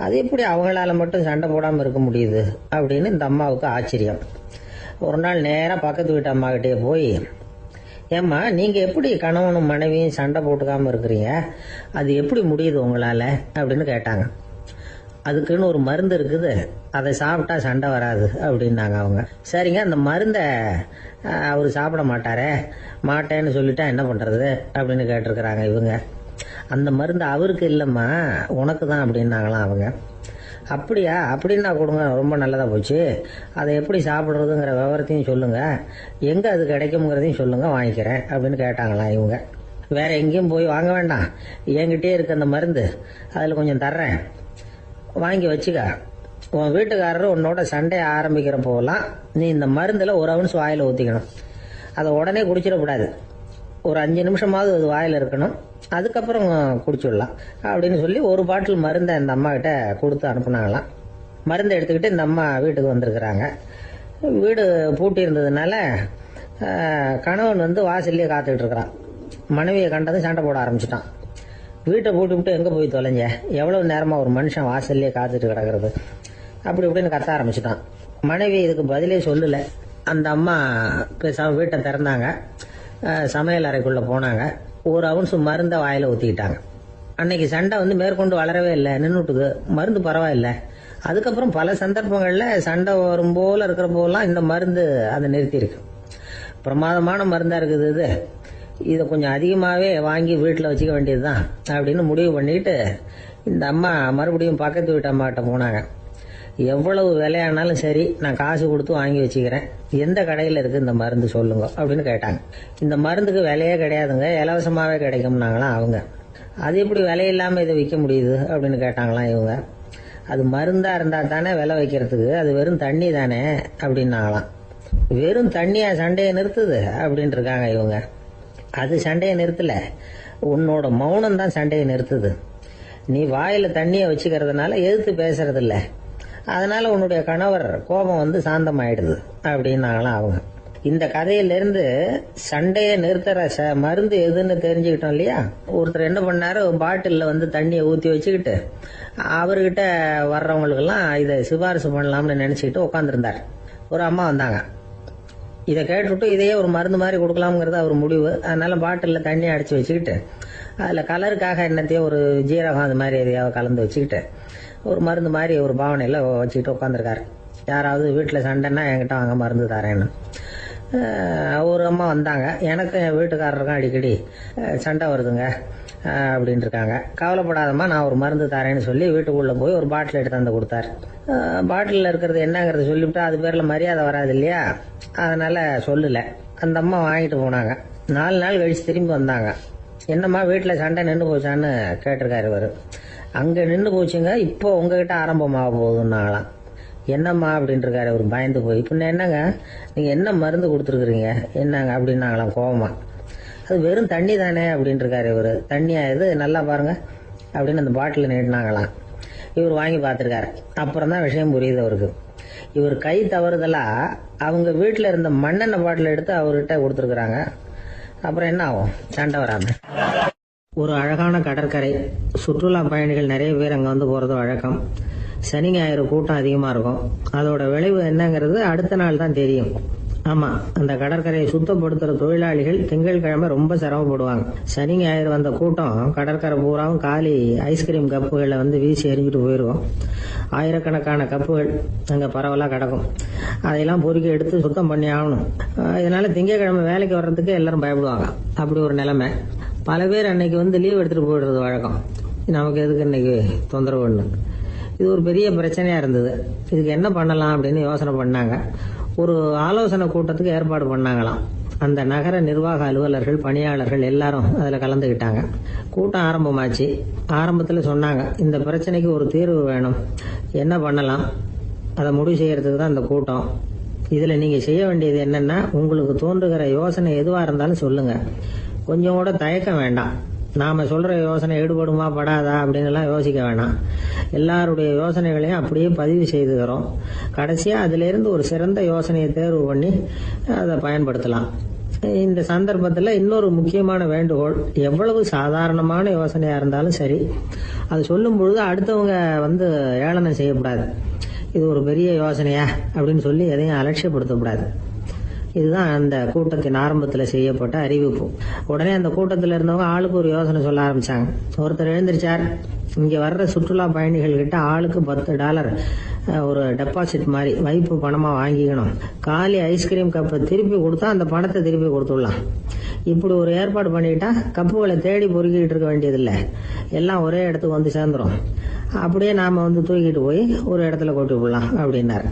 அது எப்படி அவங்களால மட்டும் சண்டை போடாம இருக்க முடியுது அப்படின்னு இந்த அம்மாவுக்கு ஆச்சரியம். ஒரு நாள் நேரா பக்கத்து வீட்டு அம்மா கிட்டே போய், ஏம்மா, நீங்க எப்படி கணவனும் மனைவியும் சண்டை போட்டுக்காம இருக்கிறீங்க, அது எப்படி முடியுது உங்களால அப்படின்னு கேட்டாங்க. அதுக்குன்னு ஒரு மருந்து இருக்குது, அதை சாப்பிட்டா சண்டை வராது அப்படின்னாங்க அவங்க. சரிங்க, அந்த மருந்தை அவரு சாப்பிட மாட்டாரே, மாட்டேன்னு சொல்லிட்டா என்ன பண்றது அப்படின்னு கேட்டிருக்கிறாங்க இவங்க. அந்த மருந்து அவருக்கு இல்லம்மா, உனக்கு தான் அப்படின்னாங்களாம் அவங்க. அப்படியா, அப்படின்னா கொடுங்க, ரொம்ப நல்லதா போச்சு. அதை எப்படி சாப்பிடுறதுங்கிற விவரத்தையும் சொல்லுங்க, எங்க அது கிடைக்கும்ங்கிறதையும் சொல்லுங்க, வாங்கிக்கிறேன் அப்படின்னு கேட்டாங்களாம் இவங்க. வேற எங்கேயும் போய் வாங்க வேண்டாம், என்கிட்டயே இருக்க அந்த மருந்து, அதுல கொஞ்சம் தர்றேன், வாங்கி வச்சுக்க. உன் வீட்டுக்காரர் உன்னோட சண்டையை ஆரம்பிக்கிற போகலாம் நீ இந்த மருந்துல 1 அவுன்ஸ் வாயில ஊத்திக்கணும். அதை உடனே குடிச்சிடக்கூடாது. ஒரு 5 நிமிஷமாவது அது வாயில் இருக்கணும், அதுக்கப்புறம் குடிச்சுடலாம் அப்படின்னு சொல்லி ஒரு பாட்டில் மருந்தை இந்த அம்மா கிட்ட கொடுத்து அனுப்புனாங்களாம். மருந்தை எடுத்துக்கிட்டு இந்த அம்மா வீட்டுக்கு வந்திருக்கிறாங்க. வீடு பூட்டி இருந்ததுனால கணவன் வந்து வாசல்லையே காத்துக்கிட்டு இருக்கிறான். மனைவியை கண்டதும் சண்டை போட ஆரம்பிச்சிட்டான். வீட்டை பூட்டி விட்டு எங்கே போய் தொலைஞ்ச, எவ்வளவு நேரமாக ஒரு மனுஷன் வாசல்லையே காத்துட்டு கிடக்கிறது, அப்படி இப்படின்னு கத்த ஆரம்பிச்சிட்டான். மனைவி இதுக்கு பதிலே சொல்லலை. அந்த அம்மா பேசாம வீட்டை திறந்தாங்க, சமையல் அறைக்குள்ளே போனாங்க, ஒரு அவுன்ஸ் மருந்தை வாயில் ஊற்றிக்கிட்டாங்க. அன்னைக்கு சண்டை வந்து மேற்கொண்டு வளரவே இல்லை, நின்றுட்டுது. மருந்து பரவாயில்லை. அதுக்கப்புறம் பல சந்தர்ப்பங்களில் சண்டை வரும் போல இருக்கிற போலாம் இந்த மருந்து அதை நிறுத்தியிருக்கு. பிரமாதமான மருந்தாக இருக்குது இதை கொஞ்சம் அதிகமாகவே வாங்கி வீட்டில் வச்சுக்க வேண்டியது தான் அப்படின்னு முடிவு பண்ணிட்டு இந்த அம்மா மறுபடியும் பக்கத்து வீட்டு அம்மாட்ட போனாங்க. எவ்வளவு விலையானாலும் சரி, நான் காசு கொடுத்து வாங்கி வச்சுக்கிறேன், எந்த கடையில் இருக்குது இந்த மருந்து சொல்லுங்க அப்படின்னு கேட்டாங்க. இந்த மருந்துக்கு விலையே கிடையாதுங்க, இலவசமாகவே கிடைக்கும்னாங்களாம் அவங்க. அது எப்படி விலையில்லாமல் இதை விற்க முடியுது அப்படின்னு கேட்டாங்களாம் இவங்க. அது மருந்தாக இருந்தால் தானே விலை வைக்கிறதுக்கு, அது வெறும் தண்ணி தானே அப்படின்னாங்களாம். வெறும் தண்ணியா சண்டையை நிறுத்துது அப்படின்னு இருக்காங்க இவங்க. அது சண்டையை நிறுத்தல, உன்னோட மௌனம் தான் சண்டையை நிறுத்துது. நீ வாயில தண்ணியை வச்சுக்கிறதுனால எதிர்த்து பேசுறது இல்லை, அதனால உன்னுடைய கணவர் கோபம் வந்து சாந்தமாயிடுது அப்படின்னாங்களாம் அவங்க. இந்த கதையிலிருந்து சண்டையை நிறுத்துற மருந்து எதுன்னு தெரிஞ்சுக்கிட்டோம் இல்லையா. ஒருத்தர் என்ன பண்ணாரு, பாட்டிலில் வந்து தண்ணியை ஊற்றி வச்சுக்கிட்டு அவர்கிட்ட வர்றவங்களுக்கெல்லாம் இதை சிபாரிசு பண்ணலாம்னு நினச்சிக்கிட்டு உட்காந்துருந்தார். ஒரு அம்மா வந்தாங்க. இதை கேட்டுவிட்டு இதையே ஒரு மருந்து மாதிரி கொடுக்கலாம்ங்கிறது அவர் முடிவு. அதனால பாட்டிலில் தண்ணி அடித்து வச்சுக்கிட்டு அதில் கலருக்காக என்னத்தையும் ஒரு ஜீரகம் அது மாதிரி எதையாவது கலந்து வச்சுக்கிட்டு ஒரு மருந்து மாதிரி ஒரு பாவனையில் வச்சுக்கிட்டு உட்காந்துருக்காரு. யாராவது வீட்டில் சண்டைன்னா என்கிட்ட வாங்க மருந்து தரேன்னு. ஒரு அம்மா வந்தாங்க. எனக்கு என் வீட்டுக்காரருக்கும் அடிக்கடி சண்டை வருதுங்க அப்படின்னு இருக்காங்க. கவலைப்படாதம்மா, நான் ஒரு மருந்து தரேன்னு சொல்லி வீட்டுக்குள்ளே போய் ஒரு பாட்டில் எடுத்து வந்து கொடுத்தாரு. பாட்டிலில் இருக்கிறது என்னங்கிறது சொல்லிவிட்டா அது பேரில் மரியாதை வராது இல்லையா, அதனால் சொல்லலை. அந்த அம்மா வாங்கிட்டு போனாங்க. 4 நாள் கழிச்சு திரும்பி வந்தாங்க. என்னம்மா வீட்டில் சண்டை நின்று போச்சான்னு கேட்டிருக்காரு இவர். அங்கே நின்று போச்சுங்க, இப்போ உங்ககிட்ட ஆரம்பமாக போகுதுன்னாங்களாம். என்னம்மா அப்படின்னு இருக்காரு அவர் பயந்து போய். பின்ன என்னங்க, நீங்கள் என்ன மருந்து கொடுத்துருக்குறீங்க என்னங்க அப்படின்னாங்களாம் கோபமா. அது வெறும் தண்ணி தானே அப்படின்னு இருக்காரு இவர். தண்ணியா இது, நல்லா பாருங்க அப்படின்னு அந்த பாட்டில் நீட்டினாங்களாம். இவர் வாங்கி பார்த்துருக்காரு. அப்புறம் தான் விஷயம் புரியுது அவருக்கு. இவர் கை தவறுதலா அவங்க வீட்டில் இருந்த மண்ணெண்ணெய் பாட்டில் எடுத்து அவர்கிட்ட கொடுத்துருக்குறாங்க. அப்புறம் என்ன ஆகும், சண்டை வராம. ஒரு அழகான கடற்கரை, சுற்றுலா பயணிகள் நிறைய பேர் அங்கே வந்து போகிறது வழக்கம். சனி ஞாயிறு கூட்டம் அதிகமாக இருக்கும். அதோட விளைவு என்னங்கிறது அடுத்த நாள் தான் தெரியும். ஆமாம், அந்த கடற்கரையை சுத்தப்படுத்துகிற தொழிலாளிகள் திங்கட்கிழமை ரொம்ப சிரமப்படுவாங்க. சனி ஞாயிறு வந்த கூட்டம் கடற்கரை பூராவும் காலி ஐஸ்கிரீம் கப்புகளை வந்து வீசி எறிஞ்சிட்டு போயிடுவோம். ஆயிரக்கணக்கான கப்புகள் அங்கே பரவலாக கிடக்கும். அதையெல்லாம் பொறுக்கி எடுத்து சுத்தம் பண்ணி ஆகணும். இதனால திங்கட்கிழமை வேலைக்கு வர்றதுக்கு எல்லாரும் பயப்படுவாங்க. அப்படி ஒரு நிலைமை. பல பேர் அன்னைக்கு வந்து லீவ் எடுத்துகிட்டு போயிடுறது வழக்கம். நமக்கு எதுக்கு இன்னைக்கு தொந்தரவுன்னு. இது ஒரு பெரிய பிரச்சனையாக இருந்தது. இதுக்கு என்ன பண்ணலாம் அப்படின்னு யோசனை பண்ணாங்க. ஒரு ஆலோசனை கூட்டத்துக்கு ஏற்பாடு பண்ணாங்களாம். அந்த நகர நிர்வாக அலுவலர்கள், பணியாளர்கள் எல்லாரும் அதில் கலந்துக்கிட்டாங்க. கூட்டம் ஆரம்பமாச்சு. ஆரம்பத்தில் சொன்னாங்க, இந்த பிரச்சனைக்கு ஒரு தீர்வு வேணும், என்ன பண்ணலாம், அதை முடிவு செய்யறதுக்கு தான் இந்த கூட்டம். இதில் நீங்கள் செய்ய வேண்டியது என்னென்னா, உங்களுக்கு தோன்றுகிற யோசனை எதுவாக இருந்தாலும் சொல்லுங்கள், கொஞ்சம் கூட தயக்கம் வேண்டாம். நாம் சொல்கிற யோசனை ஈடுபடுமா படாதா அப்படின்லாம் யோசிக்க வேணாம். எல்லாருடைய யோசனைகளையும் அப்படியே பதிவு செய்துக்கிறோம். கடைசியாக அதிலிருந்து ஒரு சிறந்த யோசனையை தேர்வு பண்ணி அதை பயன்படுத்தலாம். இந்த சந்தர்ப்பத்தில் இன்னொரு முக்கியமான வேண்டுகோள், எவ்வளவு சாதாரணமான யோசனையாக இருந்தாலும் சரி, அது சொல்லும் பொழுது அடுத்தவங்க வந்து ஏளனம் செய்யக்கூடாது. இது ஒரு பெரிய யோசனையா அப்படின்னு சொல்லி எதையும் அலட்சியப்படுத்தக்கூடாது. இதுதான் அந்த கூட்டத்தின் ஆரம்பத்தில் செய்யப்பட்ட அறிவிப்பு. உடனே அந்த கூட்டத்தில் இருந்தவங்க ஆளுக்கு ஒரு யோசனை சொல்ல ஆரம்பிச்சாங்க. ஒருத்தர் எழுந்திருச்சார், இங்கே வர்ற சுற்றுலா பயணிகள் கிட்ட ஆளுக்கு $10 ஒரு டெபாசிட் மாதிரி வைப்பு பணமாக வாங்கிக்கணும். காலி ஐஸ்கிரீம் கப்பை திருப்பி கொடுத்தா அந்த பணத்தை திருப்பி கொடுத்துடலாம். இப்படி ஒரு ஏற்பாடு பண்ணிக்கிட்டா கப்புகளை தேடி பொறுக்கிட்டு இருக்க வேண்டியதில்லை, எல்லாம் ஒரே இடத்துக்கு வந்து சேர்ந்துடும். அப்படியே நாம் வந்து தூக்கிட்டு போய் ஒரு இடத்துல கொட்டி விடலாம் அப்படின்னாரு.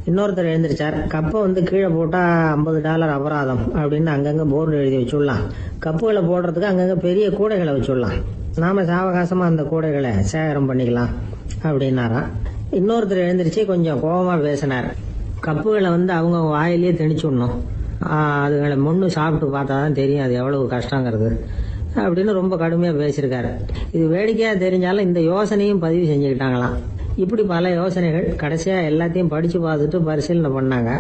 இன்னொருத்தர் எழுந்திருச்சார், கப்பை வந்து கீழே போட்டால் $50 அபராதம் அப்படின்னு அங்கங்கே போர்டு எழுதி வச்சுடலாம். கப்புகளை போடுறதுக்கு அங்கங்கே பெரிய கூடைகளை வச்சுடலாம். நாம சாவகாசமாக அந்த கூடைகளை சேகரம் பண்ணிக்கலாம் அப்படின்னாராம். இன்னொருத்தர் எழுந்திருச்சு கொஞ்சம் கோபமாக பேசினார், கப்புகளை வந்து அவங்க வாயிலேயே திணிச்சுடணும், அதுகளை முன்னு சாப்பிட்டு பார்த்தா தான் தெரியும் அது எவ்வளவு கஷ்டங்கிறது அப்படின்னு ரொம்ப கடுமையாக பேசியிருக்காரு. இது வேடிக்கையாக தெரிஞ்சாலும் இந்த யோசனையும் பதிவு செஞ்சுக்கிட்டாங்களாம். இப்படி பல யோசனைகள் கடைசியாக எல்லாத்தையும் படித்து பார்த்துட்டு பரிசீலனை பண்ணாங்க.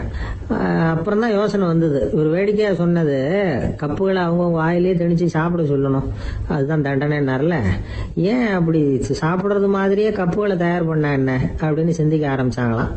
அப்புறம் தான் யோசனை வந்தது. இவர் வேடிக்கையாக சொன்னது கப்புகளை அவங்க வாயிலே திணிச்சு சாப்பிட சொல்லணும், அதுதான் தண்டனைன்னார்ல. ஏன் அப்படி சாப்பிட்றது மாதிரியே கப்புகளை தயார் பண்ண என்ன அப்படின்னு சிந்திக்க ஆரம்பிச்சாங்களாம்.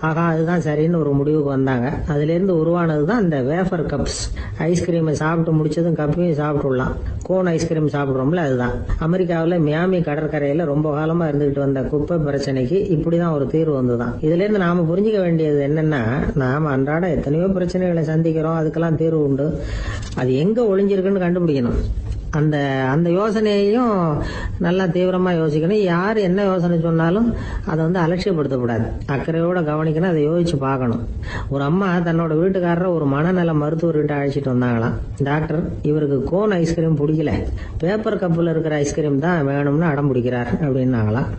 ஆகா, அதுதான் சரின்னு ஒரு முடிவுக்கு வந்தாங்க. அதுலேருந்து உருவானது தான் இந்த வேஃபர் கப்ஸ். ஐஸ்கிரீமை சாப்பிட்டு முடிச்சதும் கப்பையும் சாப்பிட்டுடலாம். கோன் ஐஸ்கிரீம் சாப்பிட்றோம்ல, அதுதான். அமெரிக்காவில் மியாமி கடற்கரையில் ரொம்ப காலமாக இருந்துகிட்டு வந்த குப்பை பிரச்சனைக்கு இப்படிதான் ஒரு தீர்வு வந்துதான். இதுல இருந்து நாம புரிஞ்சுக்க வேண்டியது என்னன்னா, நாம அன்றாட எத்தனையோ பிரச்சனைகளை சந்திக்கிறோம், அதுக்கெல்லாம் தீர்வு உண்டு. அது எங்க ஒளிஞ்சிருக்குன்னு கண்டுபிடிக்கணும். அந்த அந்த யோசனையையும் நல்லா தீவிரமா யோசிக்கணும். யார் என்ன யோசனை சொன்னாலும் அதை அலட்சியப்படுத்தக்கூடாது. அக்கறையோட கவனிக்கணும், அதை யோசிச்சு பார்க்கணும். ஒரு அம்மா தன்னோட வீட்டுக்காரரை ஒரு மனநல மருத்துவர்கிட்ட அழைச்சிட்டு வந்தாங்களாம். டாக்டர், இவருக்கு கோன் ஐஸ்கிரீம் பிடிக்கல, பேப்பர் கப்பில் இருக்கிற ஐஸ்கிரீம் தான் வேணும்னு அடம் பிடிக்கிறார் அப்படின்னாங்களாம்.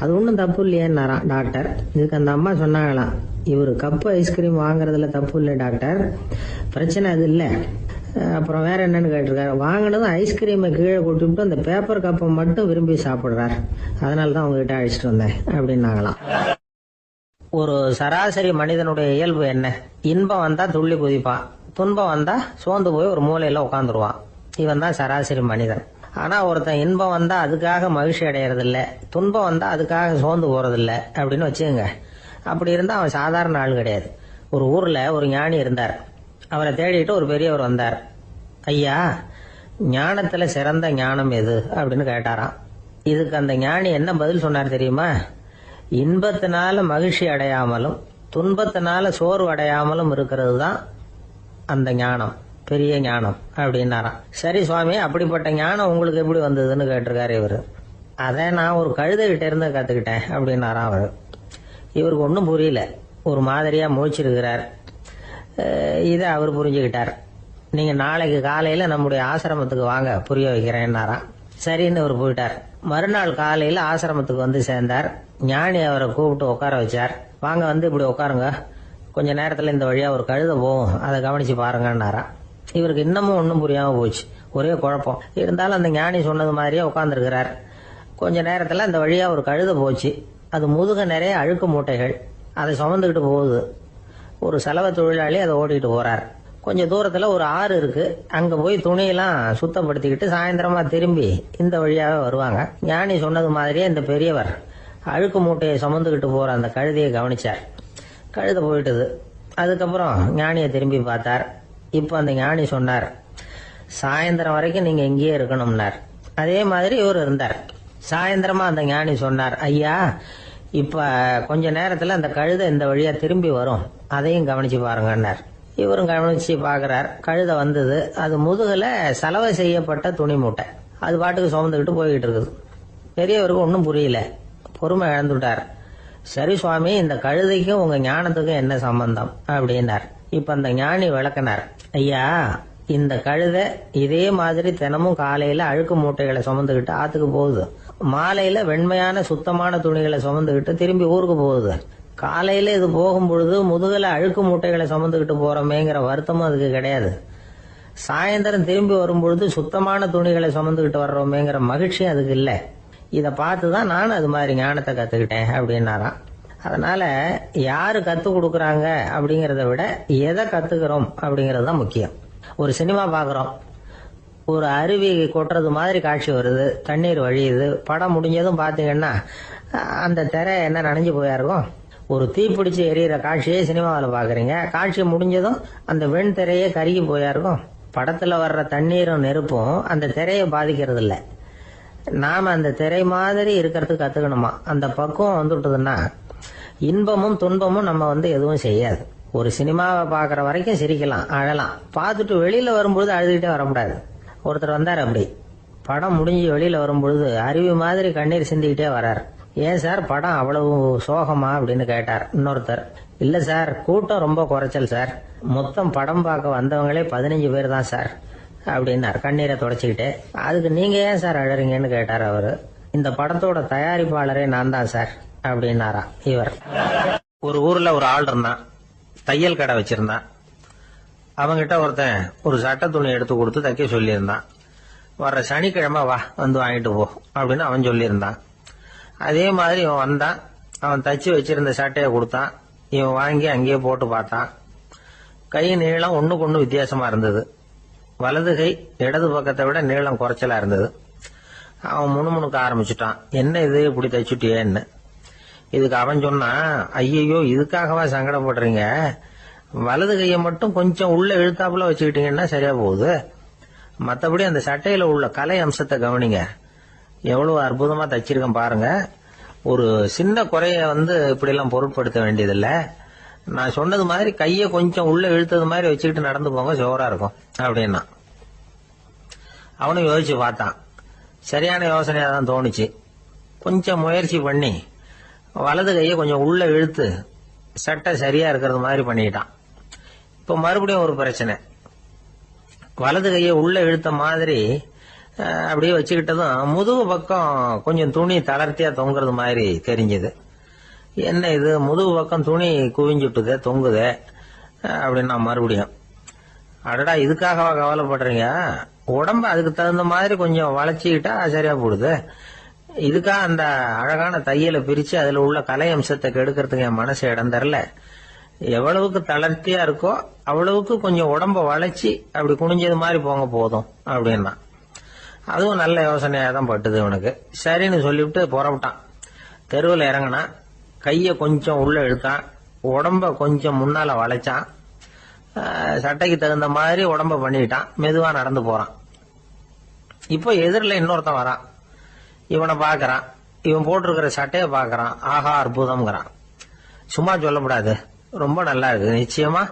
அது ஒன்றும் தப்பு இல்லையேன்னாராம் டாக்டர். இதுக்கு அந்த அம்மா சொன்னாங்களாம், இவர் கப்பு ஐஸ்கிரீம் வாங்குறதுல தப்பு இல்லை டாக்டர், பிரச்சனை அது இல்லை. அப்புறம் வேற என்னன்னு கேட்டிருக்காரு. வாங்கினதும் ஐஸ்கிரீமை கீழே கொட்டிவிட்டு அந்த பேப்பர் கப்பை மட்டும் விரும்பி சாப்பிடுறார், அதனால தான் உங்ககிட்ட அழைச்சிட்டு வந்தேன் அப்படின்னாங்களாம். ஒரு சராசரி மனிதனுடைய இயல்பு என்ன? இன்பம் வந்தா துள்ளி குதிப்பான், துன்பம் வந்தா சோர்ந்து போய் ஒரு மூலையில உட்காந்துருவான். இவன் தான் சராசரி மனிதன். ஆனா ஒருத்தன் இன்பம் வந்தா அதுக்காக மகிழ்ச்சி அடையறதில்ல, துன்பம் வந்தா அதுக்காக சோர்ந்து போறதில்ல அப்படின்னு வச்சுக்கோங்க. அப்படி இருந்தா அவன் சாதாரண ஆள் கிடையாது. ஒரு ஊர்ல ஒரு ஞானி இருந்தார். அவரை தேடிட்டு ஒரு பெரியவர் வந்தார். ஐயா, ஞானத்துல சிறந்த ஞானம் எது அப்படின்னு கேட்டாராம். இதுக்கு அந்த ஞானி என்ன பதில் சொன்னார் தெரியுமா? இன்பத்தினால மகிழ்ச்சி அடையாமலும் துன்பத்தினால சோர்வு அடையாமலும் இருக்கிறது தான் அந்த ஞானம், பெரிய ஞானம் அப்படின்னாராம். சரி சுவாமி, அப்படிப்பட்ட ஞானம் உங்களுக்கு எப்படி வந்ததுன்னு கேட்டிருக்காரு இவரு. அதை நான் ஒரு கழுதைகிட்ட இருந்து கத்துக்கிட்டேன் அப்படின்னாராம் அவரு. இவருக்கு ஒன்றும் புரியல, ஒரு மாதிரியா முழிச்சிருக்கிறார். இதை அவர் புரிஞ்சுக்கிட்டார். நீங்க நாளைக்கு காலையில நம்முடைய ஆசிரமத்துக்கு வாங்க, புரிய வைக்கிறேன்னாராம். சரின்னு அவர் போயிட்டார். மறுநாள் காலையில ஆசிரமத்துக்கு வந்து சேர்ந்தார். ஞானி அவரை கூப்பிட்டு உட்கார வச்சார். வாங்க இப்படி உட்காருங்க, கொஞ்ச நேரத்துல இந்த வழியா ஒரு கழுதை போகும், அதை கவனிச்சு பாருங்கன்னாராம். இவருக்கு இன்னமும் ஒன்றும் புரியாம போச்சு, ஒரே குழப்பம். இருந்தாலும் அந்த ஞானி சொன்னது மாதிரியே உட்காந்துருக்கிறார். கொஞ்ச நேரத்துல அந்த வழியா ஒரு கழுதை போச்சு. அது முதுக நிறைய அழுக்கு மூட்டைகள், அதை சுமந்துக்கிட்டு போகுது. ஒரு சலவை தொழிலாளி அதை ஓட்டிட்டு போறார். கொஞ்சம் தூரத்துல ஒரு ஆறு இருக்கு, அங்க போய் துணியெல்லாம் சுத்தப்படுத்திக்கிட்டு சாயந்தரமா திரும்பி இந்த வழியாவே வருவாங்க. ஞானி சொன்னது மாதிரியே இந்த பெரியவர் அழுக்கு மூட்டையை சுமந்துக்கிட்டு போற அந்த கழுதையை கவனிச்சார். கழுதை போயிட்டுது. அதுக்கப்புறம் ஞானியை திரும்பி பார்த்தார். இப்ப அந்த ஞானி சொன்னார், சாயந்தரம் வரைக்கும் நீங்க இங்கேயே இருக்கணும்னார். அதே மாதிரி இவர் இருந்தார். சாயந்தரமா அந்த ஞானி சொன்னார், ஐயா, இப்ப கொஞ்ச நேரத்துல அந்த கழுதை இந்த வழியா திரும்பி வரும், அதையும் கவனிச்சு பாருங்கன்னார். இவரும் கவனிச்சு பாக்குறார். கழுதை வந்தது. அது முதுகுல சலவை செய்யப்பட்ட துணி மூட்டை, அது பாட்டுக்கு சுமந்துக்கிட்டு போய்கிட்டு இருக்குது. பெரியவருக்கு ஒன்றும் புரியல, பொறுமை இழந்துட்டார். சரி சுவாமி, இந்த கழுதைக்கும் உங்க ஞானத்துக்கும் என்ன சம்பந்தம் அப்படின்னார். இப்ப அந்த ஞானி விளக்கினார். ஐயா, இந்த கழுதை இதே மாதிரி தினமும் காலையில அழுக்கு மூட்டைகளை சுமந்துக்கிட்டு ஆத்துக்கு போகுது, மாலையில வெண்மையான சுத்தமான துணிகளை சுமந்துக்கிட்டு திரும்பி ஊருக்கு போகுது. காலையில இது போகும் பொழுது முதுகுல அழுக்கு மூட்டைகளை சுமந்துக்கிட்டு போறோமேங்கிற வருத்தமும் அதுக்கு கிடையாது. சாயந்தரம் திரும்பி வரும்பொழுது சுத்தமான துணிகளை சுமந்துக்கிட்டு வர்றோமேங்கிற மகிழ்ச்சியும் அதுக்கு இல்லை. இதை பார்த்துதான் நான் அது மாதிரி ஞானத்தை கத்துக்கிட்டேன் அப்படின்னாராம். அதனால யாரு கத்து கொடுக்கறாங்க அப்படிங்கறத விட எதை கத்துக்கிறோம் அப்படிங்கறது தான் முக்கியம். ஒரு சினிமா பாக்குறோம், ஒரு அருவி கொட்டுறது மாதிரி காட்சி வருது, தண்ணீர் வழியுது. படம் முடிஞ்சதும் பாத்தீங்கன்னா அந்த திரை என்ன நனைஞ்சு போயா இருக்கும். ஒரு தீப்பிடிச்சு எரியிற காட்சியே சினிமாவில் பாக்குறீங்க, காட்சி முடிஞ்சதும் அந்த வெண் திரையே கருகி போயா இருக்கும். படத்துல வர்ற தண்ணீரும் நெருப்பும் அந்த திரையை பாதிக்கிறது இல்லை. நாம அந்த திரை மாதிரி இருக்கிறதுக்கு கத்துக்கணுமா. அந்த பக்குவம் வந்துட்டதுன்னா இன்பமும் துன்பமும் நம்ம எதுவும் செய்யாது. ஒரு சினிமாவை பாக்குற வரைக்கும் சிரிக்கலாம், அழலாம். பார்த்துட்டு வெளியில வரும்பொழுது அழுதுகிட்டே வரக்கூடாது. ஒருத்தர் வந்தார், அப்படி படம் முடிஞ்சு வெளியில வரும்பொழுது அருவி மாதிரி கண்ணீர் சிந்திக்கிட்டே வர்றார். ஏன் சார் படம் அவ்வளவு சோகமா அப்படின்னு கேட்டார். இன்னொருத்தர், இல்ல சார், கூட்டம் ரொம்ப குறைச்சல் சார், மொத்தம் படம் பார்க்க வந்தவங்களே 15 பேர் தான் சார் அப்படின்னார் கண்ணீரை தொடச்சிக்கிட்டே. அதுக்கு நீங்க ஏன் சார் அழறீங்கன்னு கேட்டார் அவரு. இந்த படத்தோட தயாரிப்பாளரே நான் தான் சார் அப்படின்னாரா இவர். ஒரு ஊர்ல ஒரு ஆள் இருந்தான், தையல் கடை வச்சிருந்தான். அவங்கிட்ட ஒருத்தன் ஒரு சட்டை துணி எடுத்து கொடுத்து தைக்க சொல்லியிருந்தான். வர்ற சனிக்கிழமை வா வந்து வாங்கிட்டு போ அப்படின்னு அவன் சொல்லியிருந்தான். அதே மாதிரி இவன் வந்தான். அவன் தச்சு வச்சிருந்த சட்டையை கொடுத்தான். இவன் வாங்கி அங்கேயே போட்டு பார்த்தான். கை நீளம் ஒண்ணுக்கு ஒண்ணு வித்தியாசமா இருந்தது. வலது கை இடது பக்கத்தை விட நீளம் குறைச்சலா இருந்தது. அவன் முணுமுணுக்க ஆரம்பிச்சுட்டான். என்ன இது இப்படி தச்சுட்டியேன்னு. இதுக்கு அவன் சொன்னான், ஐயையோ இதுக்காகவா சங்கடப்படுறீங்க, வலது கையை மட்டும் கொஞ்சம் உள்ள இழுத்தாப்புல வச்சுக்கிட்டீங்கன்னா சரியா போகுது. மற்றபடி அந்த சட்டையில உள்ள கலை அம்சத்தை கவனிங்க, எவ்வளவு அற்புதமா தச்சிருக்கேன் பாருங்க. ஒரு சின்ன குறைய இப்படி எல்லாம் பொருட்படுத்த வேண்டியதில்லை. நான் சொன்னது மாதிரி கையை கொஞ்சம் உள்ள இழுத்தது மாதிரி வச்சுக்கிட்டு நடந்து போங்க, ஜோரா இருக்கும் அப்படின்னா. அவனும் யோசிச்சு பார்த்தான். சரியான யோசனையா தான் தோணுச்சு. கொஞ்சம் முயற்சி பண்ணி வலது கையை கொஞ்சம் உள்ள இழுத்து சட்டை சரியா இருக்கிறது மாதிரி பண்ணிட்டான். இப்ப மறுபடியும் ஒரு பிரச்சனை. வலது கையை உள்ள இழுத்த மாதிரி அப்படியே வச்சுக்கிட்டதும் முதுகு பக்கம் கொஞ்சம் துணி தளர்த்தியா தொங்குறது மாதிரி தெரிஞ்சது. என்ன இது முதுகு பக்கம் துணி குவிஞ்சுட்டுதே தொங்குதே அப்படின்னா மறுபடியும், அடடா இதுக்காகவா கவலைப்படுறீங்க, உடம்ப அதுக்கு தகுந்த மாதிரி கொஞ்சம் வளைச்சிக்கிட்டா சரியா போடுது. இதுக்காக அந்த அழகான தையலை பிரிச்சு அதுல உள்ள கலை அம்சத்தை கெடுக்கிறதுக்கு என் மனசு இடம் தரல. எவ்வளவுக்கு தளர்த்தியா இருக்கோ அவ்வளவுக்கு கொஞ்சம் உடம்ப வளைச்சி அப்படி குனிஞ்சது மாதிரி போங்க போதும் அப்படின்னா. அதுவும் நல்ல யோசனையா தான் பட்டுது இவனுக்கு. சரின்னு சொல்லிவிட்டு புறப்பட்டான். தெருவில் இறங்கினான். கைய கொஞ்சம் உள்ள இழுத்தான். உடம்ப கொஞ்சம் முன்னால வளைச்சான். சட்டைக்கு தகுந்த மாதிரி உடம்ப பண்ணிக்கிட்டான். மெதுவா நடந்து போறான். இப்போ எதிரில் இன்னொருத்தன் வரான். இவனை பாக்குறான். இவன் போட்டிருக்கிற சட்டையை பாக்குறான். ஆஹா அற்புதம்ங்கிறான். சும்மா சொல்லக்கூடாது, ரொம்ப நல்லா இருக்கு நிச்சயமா.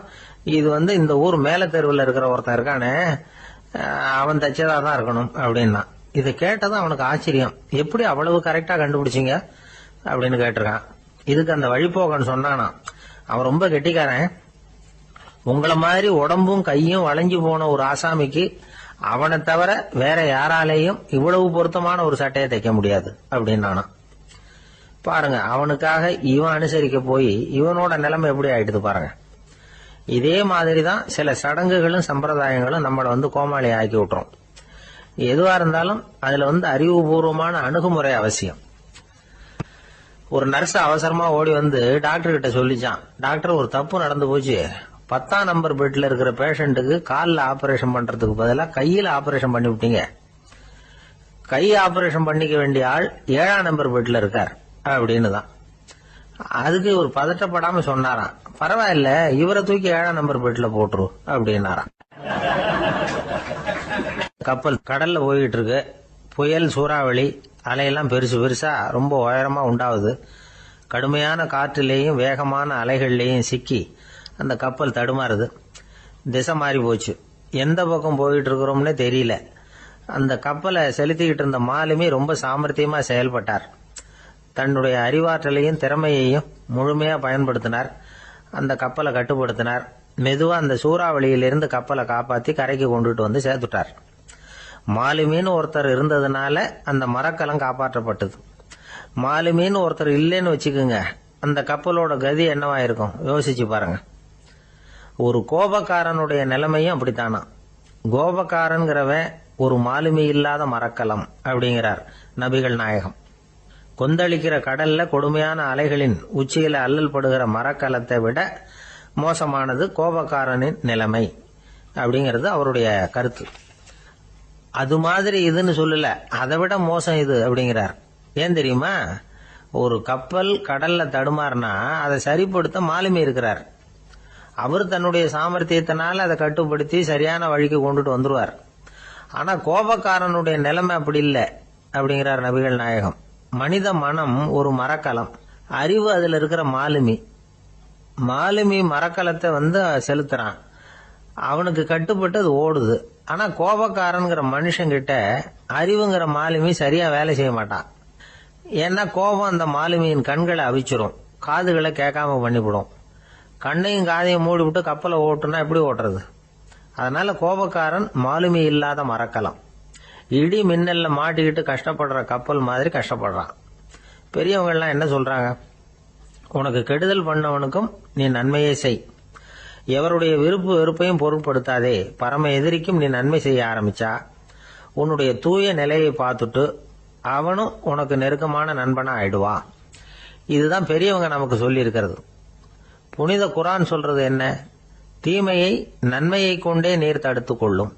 இது இந்த ஊர் மேல தெருவில் இருக்கிற ஒருத்தன் இருக்கானே, அவன் தச்சதா தான் இருக்கணும் அப்படின்னா. இதை கேட்டதும் அவனுக்கு ஆச்சரியம். எப்படி அவ்வளவு கரெக்டா கண்டுபிடிச்சிங்க அப்படின்னு கேட்டிருக்கான். இதுக்கு அந்த வழிபோக்கன்னு சொன்னானா, அவன் ரொம்ப கெட்டிக்காரன். உங்களை மாதிரி உடம்பும் கையும் வளைஞ்சு போன ஒரு ஆசாமிக்கு அவனை தவிர வேற யாராலேயும் இவ்வளவு பொருத்தமான ஒரு சட்டையை தைக்க முடியாது அப்படின்னானா. பாருங்க, அவனுக்காக இவன் அனுசரிக்க போய் இவனோட நிலைமை எப்படி ஆயிடுது பாருங்க. இதே மாதிரிதான் சில சடங்குகளும் சம்பிரதாயங்களும் நம்மளை கோமாளி ஆக்கி விட்டுரும். எதுவா இருந்தாலும் அதுல அறிவுபூர்வமான அணுகுமுறை அவசியம். ஒரு நர்ஸ் அவசரமா ஓடி டாக்டர் கிட்ட சொல்லிச்சான், டாக்டர் ஒரு தப்பு நடந்து போச்சு, 10ஆம் நம்பர் பெட்ல இருக்கிற பேஷண்ட்டுக்கு காலில் ஆபரேஷன் பண்றதுக்கு பதிலாக கையில ஆபரேஷன் பண்ணி விட்டீங்க. கை ஆபரேஷன் பண்ணிக்க வேண்டிய ஆள் 7ஆம் நம்பர் பெட்ல இருக்கார் அப்படின்னு தான். அதுக்கு ஒரு பதட்டப்படாம சொன்னாராம், பரவாயில்ல இவரை தூக்கி 7ஆம் நம்பர் பெட்ல போட்டுரு அப்படின்னாராம். கப்பல் கடல்ல போயிட்டு இருக்கு. புயல், சூறாவளி, அலையெல்லாம் பெருசு பெருசா ரொம்ப உயரமா உண்டாகுது. கடுமையான காற்றிலேயும் வேகமான அலைகள்லேயும் சிக்கி அந்த கப்பல் தடுமாறுது. திசை மாறி போச்சு. எந்த பக்கம் போயிட்டு இருக்கிறோம்னே தெரியல. அந்த கப்பலை செலுத்திக்கிட்டு இருந்த மாலுமி ரொம்ப சாமர்த்தியமா செயல்பட்டார். தன்னுடைய அறிவாற்றலையும் திறமையையும் முழுமையா பயன்படுத்தினார். அந்த கப்பலை கட்டுப்படுத்தினார். மெதுவா அந்த சூறாவளியிலிருந்து கப்பலை காப்பாத்தி கரைக்கு கொண்டுட்டு சேர்த்துட்டார். மாலுமின்னு ஒருத்தர் இருந்ததுனால அந்த மரக்கலம் காப்பாற்றப்பட்டது. மாலுமின்னு ஒருத்தர் இல்லைன்னு வச்சுக்கோங்க, அந்த கப்பலோட கதி என்னவாயிருக்கும் யோசிச்சு பாருங்க. ஒரு கோபக்காரனுடைய நிலைமையும் அப்படித்தானா. கோபக்காரன்கிறவன் ஒரு மாலுமி இல்லாத மரக்கலம் அப்படிங்கிறார் நபிகள் நாயகம். கொந்தளிக்கிற கடல்ல கொடுமையான அலைகளின் உச்சியில அல்லல் படுகிற மரக்கலத்தை விட மோசமானது கோபக்காரனின் நிலைமை அப்படிங்கிறது அவருடைய கருத்து. அது மாதிரி இதுன்னு சொல்லல, அதை விட மோசம் இது அப்படிங்கிறார். ஏன் தெரியுமா? ஒரு கப்பல் கடல்ல தடுமாறினா அதை சரிப்படுத்த மாலுமி இருக்கிறார். அவர் தன்னுடைய சாமர்த்தியத்தினால அதை கட்டுப்படுத்தி சரியான வழிக்கு கொண்டுட்டு வந்துருவார். ஆனா கோபக்காரனுடைய நிலைமை அப்படி இல்லை அப்படிங்கிறார் நபிகள் நாயகம். மனித மனம் ஒரு மரக்கலம், அறிவு அதுல இருக்கிற மாலுமி. மாலுமி மரக்கலத்தை செலுத்துறான், அவனுக்கு கட்டுப்பட்டு அது ஓடுது. ஆனா கோபக்காரன்கிற மனுஷங்கிட்ட அறிவுங்கிற மாலுமி சரியா வேலை செய்ய மாட்டான். ஏன்னா கோபம் அந்த மாலுமியின் கண்களை அவிச்சிரும், காதுகளை கேட்காம பண்ணிவிடும். கண்ணையும் காதையும் மூடிவிட்டு கப்பலை ஓட்டுனா எப்படி ஓட்டுறது? அதனால கோபக்காரன் மாலுமி இல்லாத மரக்கலம். இடி மின்னல்ல மாட்டிக்கிட்டு கஷ்டப்படுற கப்பல் மாதிரி கஷ்டப்படுறான். பெரியவங்கள்லாம் என்ன சொல்றாங்க? உனக்கு கெடுதல் பண்ணவனுக்கும் நீ நன்மையே செய். எவருடைய விருப்பு வெறுப்பையும் பொருட்படுத்தாதே. பரம எதிரிக்கும் நீ நன்மை செய்ய ஆரம்பிச்சா உன்னுடைய தூய நிலையை பார்த்துட்டு அவனும் உனக்கு நெருக்கமான நண்பனா ஆயிடுவா. இதுதான் பெரியவங்க நமக்கு சொல்லி இருக்கிறது. புனித குர்ஆன் சொல்றது என்ன? தீமையை நன்மையை கொண்டே நீர் தடுத்து கொள்ளும்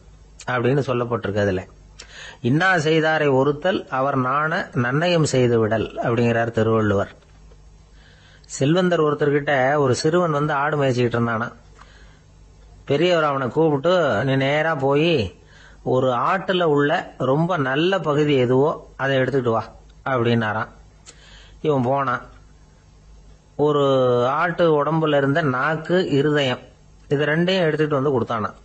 அப்படின்னு சொல்லப்பட்டிருக்கு. அதுல இன்னா செய்தாரை ஒருத்தல் அவர் நாண நன்னயம் செய்து விடல் அப்படிங்கிறார் திருவள்ளுவர். செல்வந்தர் ஒருத்தர்கிட்ட ஒரு சிறுவன் வந்து ஆடு மேய்ச்சிக்கிட்டு இருந்தானா. பெரியவர் அவனை கூப்பிட்டு, நீ நேரா போய் ஒரு ஆட்டுல உள்ள ரொம்ப நல்ல பகுதி எதுவோ அதை எடுத்துக்கிட்டு வா அப்படின்னாராம். இவன் போனான். ஒரு ஆட்டு உடம்புல இருந்த நாக்கு, இருதயம், இது ரெண்டையும் எடுத்துக்கிட்டு வந்து கொடுத்தானான்.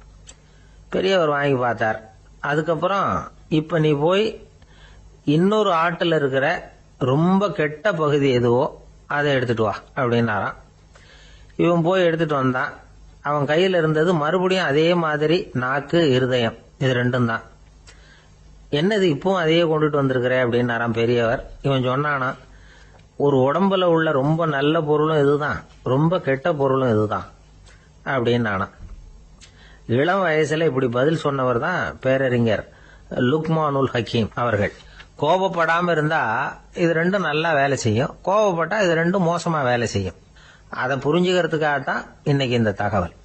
பெரியவர் வாங்கி பார்த்தார். அதுக்கப்புறம் இப்ப நீ போய் இன்னொரு ஆட்டுல இருக்கிற ரொம்ப கெட்ட பகுதி எதுவோ அதை எடுத்துட்டு வா அப்படின்னாராம். இவன் போய் எடுத்துட்டு வந்தான். அவன் கையில் இருந்தது மறுபடியும் அதே மாதிரி நாக்கு, இருதயம், இது ரெண்டும் தான். என்னது இப்பவும் அதையே கொண்டுட்டு வந்திருக்கிற அப்படின்னாராம் பெரியவர். இவன் சொன்னானா, ஒரு உடம்புல உள்ள ரொம்ப நல்ல பொருளும் இதுதான், ரொம்ப கெட்ட பொருளும் இதுதான் அப்படின்னானா. இளம் வயசுல இப்படி பதில் சொன்னவர் தான் பேரறிஞர் லுக்மானுல் ஹக்கீம் அவர்கள். கோபப்படாம இருந்தா இது ரெண்டும் நல்லா வேலை செய்யும், கோபப்பட்டா இது ரெண்டும் மோசமா வேலை செய்யும். அதை புரிஞ்சுக்கிறதுக்காகத்தான் இன்னைக்கு இந்த தகவல்.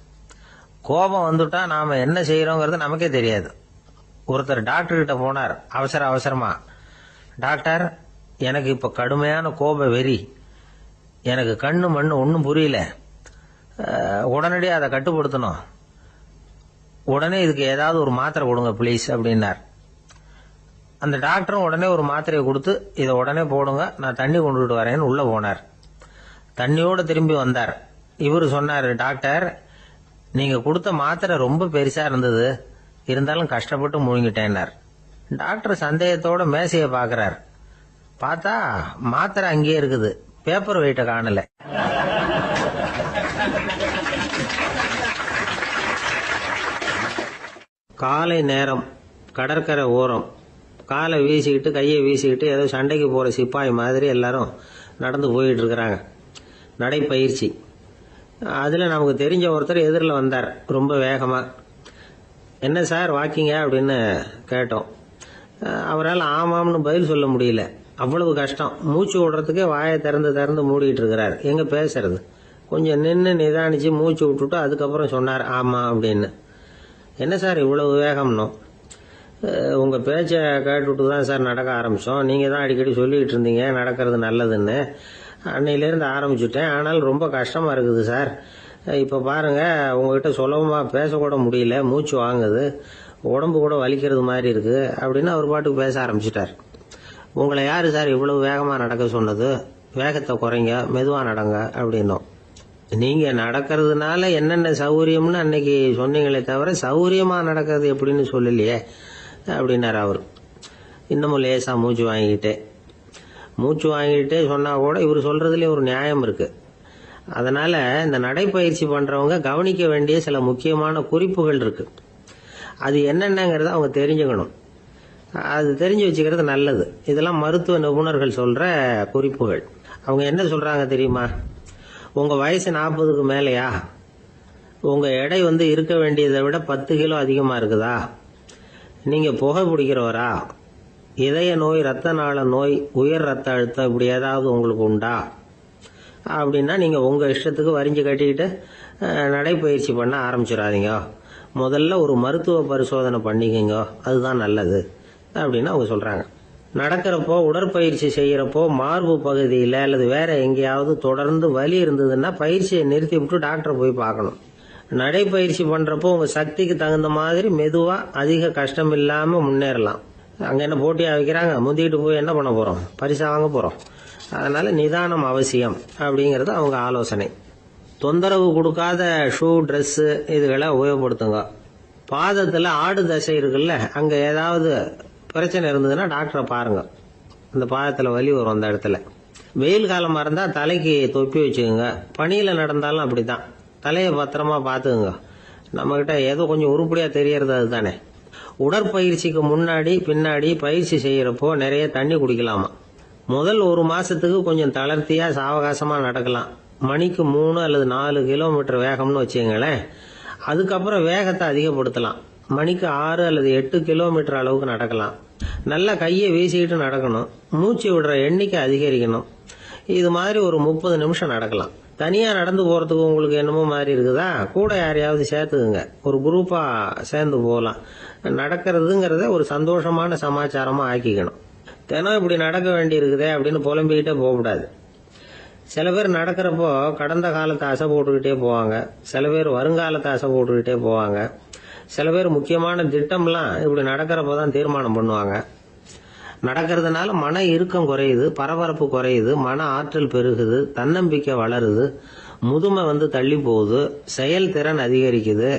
கோபம் வந்துட்டா நாம என்ன செய்யறோங்கிறது நமக்கே தெரியாது. ஒருத்தர் டாக்டர் கிட்ட போனார் அவசரமா. டாக்டர், எனக்கு இப்ப கடுமையான கோப வெறி, எனக்கு கண்ணு மண்ணு ஒன்னும் புரியல, உடனடியாக அதை கட்டுப்படுத்தணும், உடனே இதுக்கு ஏதாவது ஒரு மாத்திரை கொடுங்க ப்ளீஸ் அப்படின்னார். அந்த டாக்டரும் உடனே ஒரு மாத்திரையை கொடுத்து, இதை உடனே போடுங்க, நான் தண்ணி கொண்டுகிட்டு வரேன்னு உள்ள போனார். தண்ணியோட திரும்பி வந்தார். இவரு சொன்னார், டாக்டர், நீங்க கொடுத்த மாத்திரை ரொம்ப பெருசா இருந்தது, இருந்தாலும் கஷ்டப்பட்டு முழுங்கிட்டேன்னார். டாக்டர் சந்தேகத்தோட மேசையை பாக்குறார். பார்த்தா மாத்திரை அங்கேயே இருக்குது, பேப்பர் வெயிட்ட காணல. காலை நேரம், கடற்கரை ஓரம், காலை வீசிக்கிட்டு கையை வீசிக்கிட்டு ஏதோ சண்டைக்கு போற சிப்பாய் மாதிரி எல்லாரும் நடந்து போயிட்டு இருக்கிறாங்க. நடைப்பயிற்சி. அதுல நமக்கு தெரிஞ்ச ஒருத்தர் எதிரில் வந்தார் ரொம்ப வேகமா. என்ன சார் வாக்கிங்க அப்படின்னு கேட்டோம். அவரால் ஆமாம்னு பதில் சொல்ல முடியல, அவ்வளவு கஷ்டம். மூச்சு விடுறதுக்கே வாயை திறந்து மூடிட்டு இருக்கிறார். எங்க பேசுறது? கொஞ்சம் நின்று நிதானிச்சு மூச்சு விட்டுட்டு அதுக்கப்புறம் சொன்னார் ஆமா அப்படின்னு. என்ன சார் இவ்வளவு வேகம்னோ? உங்க பேச்சை கேட்டுவிட்டு தான் சார் நடக்க ஆரம்பிச்சோம். நீங்க தான் அடிக்கடி சொல்லிக்கிட்டு இருந்தீங்க நடக்கிறது நல்லதுன்னு. அன்னையிலேருந்து ஆரம்பிச்சுட்டேன், ஆனால் ரொம்ப கஷ்டமா இருக்குது சார். இப்ப பாருங்க, உங்ககிட்ட சுலபமா பேசக்கூட முடியல, மூச்சு வாங்குது, உடம்பு கூட வலிக்கிறது மாதிரி இருக்கு அப்படின்னு அவர் பாட்டுக்கு பேச ஆரம்பிச்சிட்டார். உங்களை யாரு சார் இவ்வளவு வேகமா நடக்க சொன்னது? வேகத்தை குறைங்க, மெதுவா நடங்க அப்படின்னோம். நீங்க நடக்கிறதுனால என்னென்ன சௌகரியம்னு அன்னைக்கு சொன்னீங்களே தவிர சௌகரியமா நடக்கிறது எப்படின்னு சொல்லலையே அப்படின்னாரு அவர். இன்னமும் லேசா மூச்சு வாங்கிட்டே சொன்னா கூட இவர் சொல்றதுல ஒரு நியாயம் இருக்கு. அதனால இந்த நடைப்பயிற்சி பண்றவங்க கவனிக்க வேண்டிய சில முக்கியமான குறிப்புகள் இருக்கு. அது என்னென்னங்கிறத அவங்க தெரிஞ்சுக்கணும். அது தெரிஞ்சு வச்சுக்கிறது நல்லது. இதெல்லாம் மருத்துவ நிபுணர்கள் சொல்ற குறிப்புகள். அவங்க என்ன சொல்றாங்க தெரியுமா? உங்க வயசு 40க்கு மேலையா? உங்க எடை இருக்க வேண்டியதை விட 10 கிலோ அதிகமா இருக்குதா? நீங்க புகை பிடிக்கிறவரா? இதய நோய், ரத்த நாள நோய், உயர் ரத்த அழுத்தம் இப்படி ஏதாவது உங்களுக்கு உண்டா? அப்படின்னா நீங்க உங்க இஷ்டத்துக்கு வரிஞ்சு கட்டிக்கிட்டு நடைப்பயிற்சி பண்ண ஆரம்பிச்சிடாதீங்க. முதல்ல ஒரு மருத்துவ பரிசோதனை பண்ணிக்கங்க, அதுதான் நல்லது அப்படின்னு அவங்க சொல்றாங்க. நடக்கிறப்போ, உடற்பயிற்சி செய்யறப்போ மார்பு பகுதியில அல்லது வேற எங்கேயாவது தொடர்ந்து வலி இருந்ததுன்னா பயிற்சியை நிறுத்தி விட்டு டாக்டரை போய் பார்க்கணும். நடைப்பயிற்சி பண்றப்போ உங்க சக்திக்கு தகுந்த மாதிரி மெதுவா அதிக கஷ்டம் இல்லாம முன்னேறலாம். அங்க என்ன போட்டியா வைக்கிறாங்க? முந்திக்கிட்டு போய் என்ன பண்ண போறோம்? பரிசா வாங்க போறோம். அதனால நிதானம் அவசியம் அப்படிங்கறது அவங்க ஆலோசனை. தொந்தரவு கொடுக்காத ஷூ, ட்ரெஸ் இதுகளை உபயோகப்படுத்துங்க. பாதத்துல ஆடு தசை இருக்குல்ல, அங்க ஏதாவது பிரச்சனை இருந்ததுன்னா டாக்டரை பாருங்க. அந்த பாதத்துல வலி வரும் அந்த இடத்துல. வெயில் காலமா இருந்தா தலைக்கு தொப்பி வச்சுக்கோங்க. பனியில நடந்தாலும் அப்படிதான், தலையை பத்திரமா பாத்துக்குங்க. நம்ம கிட்ட ஏதோ கொஞ்சம் உருப்படியா தெரியறது அதுதானே. உடற்பயிற்சிக்கு முன்னாடி பின்னாடி பயிற்சி செய்யறப்போ நிறைய தண்ணி குடிக்கலாமா. முதல் 1 மாசத்துக்கு கொஞ்சம் தளர்த்தியா சாவகாசமா நடக்கலாம். மணிக்கு 3 அல்லது 4 கிலோமீட்டர் வேகம்னு வச்சுங்களேன். அதுக்கப்புறம் வேகத்தை அதிகப்படுத்தலாம். மணிக்கு 6 அல்லது 8 கிலோமீட்டர் அளவுக்கு நடக்கலாம். நல்லா கையை வீசிக்கிட்டு நடக்கணும். மூச்சு விடுற எண்ணிக்கை அதிகரிக்கணும். இது மாதிரி ஒரு 30 நிமிஷம் நடக்கலாம். தனியா நடந்து போறதுக்கு உங்களுக்கு என்னமோ மாதிரி இருக்குதா? கூட யாரையாவது சேர்த்துக்குங்க. ஒரு குரூப்பா சேர்ந்து போகலாம். நடக்கிறதுங்கிறத ஒரு சந்தோஷமான சமாச்சாரமா ஆக்கிக்கணும். தினம் இப்படி நடக்க வேண்டி இருக்குதே அப்படின்னு புலம்பிக்கிட்டே போகக்கூடாது. சில பேர் நடக்கிறப்போ கடந்த காலத்தை அசை போட்டுக்கிட்டே போவாங்க. சில பேர் வருங்காலத்தை அசை போட்டுக்கிட்டே போவாங்க. சில பேர் முக்கியமான திட்டம்லாம் இப்படி நடக்கிறப்ப தான் தீர்மானம் பண்ணுவாங்க. நடக்கிறதுனால மன இறுக்கம் குறையுது, பரபரப்பு குறையுது, மன ஆற்றல் பெருகுது, தன்னம்பிக்கை வளருது, முதுமை தள்ளி போகுது, செயல்திறன் அதிகரிக்குது.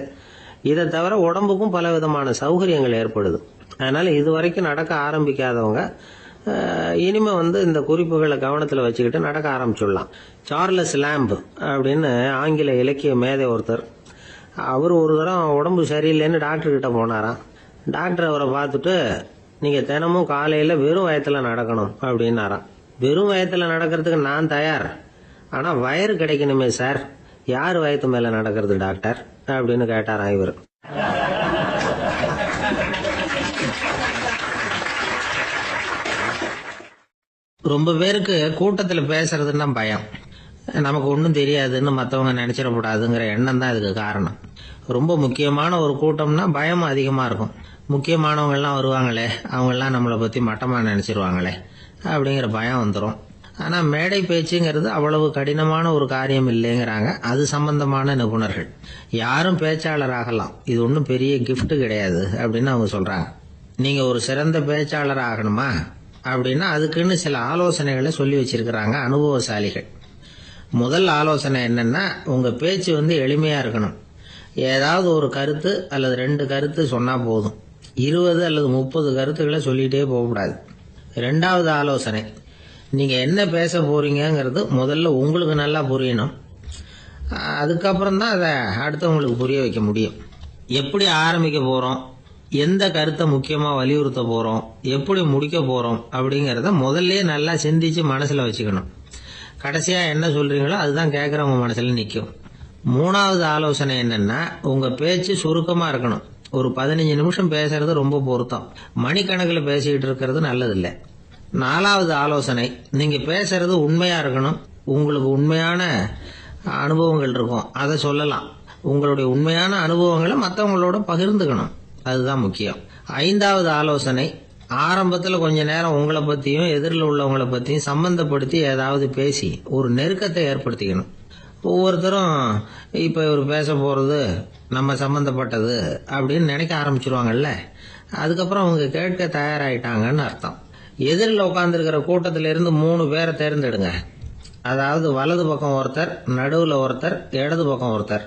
இதை தவிர உடம்புக்கும் பல விதமான சௌகரியங்கள் ஏற்படுது. அதனால இதுவரைக்கும் நடக்க ஆரம்பிக்காதவங்க இனிமே இந்த குறிப்புகளை கவனத்தில் வச்சுக்கிட்டு நடக்க ஆரம்பிச்சுடலாம். சார்லஸ் லேம்ப் அப்படின்னு ஆங்கில இலக்கிய மேதை ஒருத்தர், அவர் ஒரு தரம் உடம்பு சரியில்லைன்னு டாக்டர் கிட்ட போனாராம். டாக்டர் அவரை பார்த்துட்டு, நீங்க தினமும் காலையில வெறும் வயத்துல நடக்கணும் அப்படின்னாராம். வெறும் வயத்துல நடக்கிறதுக்கு நான் தயார், ஆனா வயிறு கிடைக்கணுமே சார், யார் வயத்து மேல நடக்கிறது டாக்டர் அப்படின்னு கேட்டாராம் இவர். ரொம்ப பேருக்கு கூட்டத்துல பேசுறதுன்னா பயம். நமக்கு ஒன்றும் தெரியாதுன்னு மற்றவங்க நினைச்சிடக்கூடாதுங்கிற எண்ணம் தான் இதுக்கு காரணம். ரொம்ப முக்கியமான ஒரு கூட்டம்னா பயம் அதிகமா இருக்கும். முக்கியமானவங்கெல்லாம் வருவாங்களே, அவங்கெல்லாம் நம்மளை பத்தி மட்டமா நினைச்சிருவாங்களே அப்படிங்கிற பயம் வந்துடும். ஆனா மேடை பேச்சுங்கிறது அவ்வளவு கடினமான ஒரு காரியம் இல்லைங்கிறாங்க அது சம்பந்தமான நிபுணர்கள். யாரும் பேச்சாளர் ஆகலாம், இது ஒன்றும் பெரிய கிஃப்ட் கிடையாது அப்படின்னு அவங்க சொல்றாங்க. நீங்க ஒரு சிறந்த பேச்சாளர் ஆகணுமா அப்படின்னா அதுக்குன்னு சில ஆலோசனைகளை சொல்லி வச்சிருக்கிறாங்க அனுபவசாலிகள். முதல் ஆலோசனை என்னன்னா, உங்க பேச்சு எளிமையா இருக்கணும். ஏதாவது ஒரு கருத்து அல்லது 2 கருத்து சொன்னா போதும். 20 அல்லது 30 கருத்துக்களை சொல்லிட்டே போகக்கூடாது. 2வது ஆலோசனை, நீங்க என்ன பேச போறீங்கிறது முதல்ல உங்களுக்கு நல்லா புரியணும். அதுக்கப்புறம் தான் அதை அடுத்தவங்களுக்கு புரிய வைக்க முடியும். எப்படி ஆரம்பிக்க போறோம், எந்த கருத்தை முக்கியமா வலியுறுத்த போறோம், எப்படி முடிக்க போறோம் அப்படிங்கறத முதல்ல நல்லா சிந்திச்சு மனசுல வச்சுக்கணும். கடைசியா என்ன சொல்றீங்களோ அதுதான் கேட்கறவங்க மனசுல நிக்கும். 3வது ஆலோசனை என்னன்னா, உங்க பேச்சு சுருக்கமா இருக்கணும். ஒரு 15 நிமிஷம் பேசுறது ரொம்ப பொருத்தம். மணிக்கணக்கில் பேசிக்கிட்டு இருக்கிறது நல்லதில்லை. 4வது ஆலோசனை, நீங்க பேசுறது உண்மையா இருக்கணும். உங்களுக்கு உண்மையான அனுபவங்கள் இருக்கும், அதை சொல்லலாம். உங்களுடைய உண்மையான அனுபவங்களை மற்றவங்களோட பகிர்ந்துக்கணும், அதுதான் முக்கியம். 5வது ஆலோசனை, ஆரம்பத்துல கொஞ்ச நேரம் உங்களை பத்தியும் எதிரில் உள்ளவங்களை பத்தியும் சம்பந்தப்படுத்தி ஏதாவது பேசி ஒரு நெருக்கத்தை ஏற்படுத்திக்கணும். ஒவ்வொருத்தரும் இப்ப இவர் பேச போறது நம்ம சம்பந்தப்பட்டது அப்படின்னு நினைக்க ஆரம்பிச்சிருவாங்கல்ல, அதுக்கப்புறம் அவங்க கேட்க தயாராயிட்டாங்கன்னு அர்த்தம். எதிரில் உட்காந்துருக்கிற கூட்டத்தில இருந்து 3 பேரை தேர்ந்தெடுங்க. அதாவது வலது பக்கம் ஒருத்தர், நடுவுல ஒருத்தர், இடது பக்கம் ஒருத்தர்.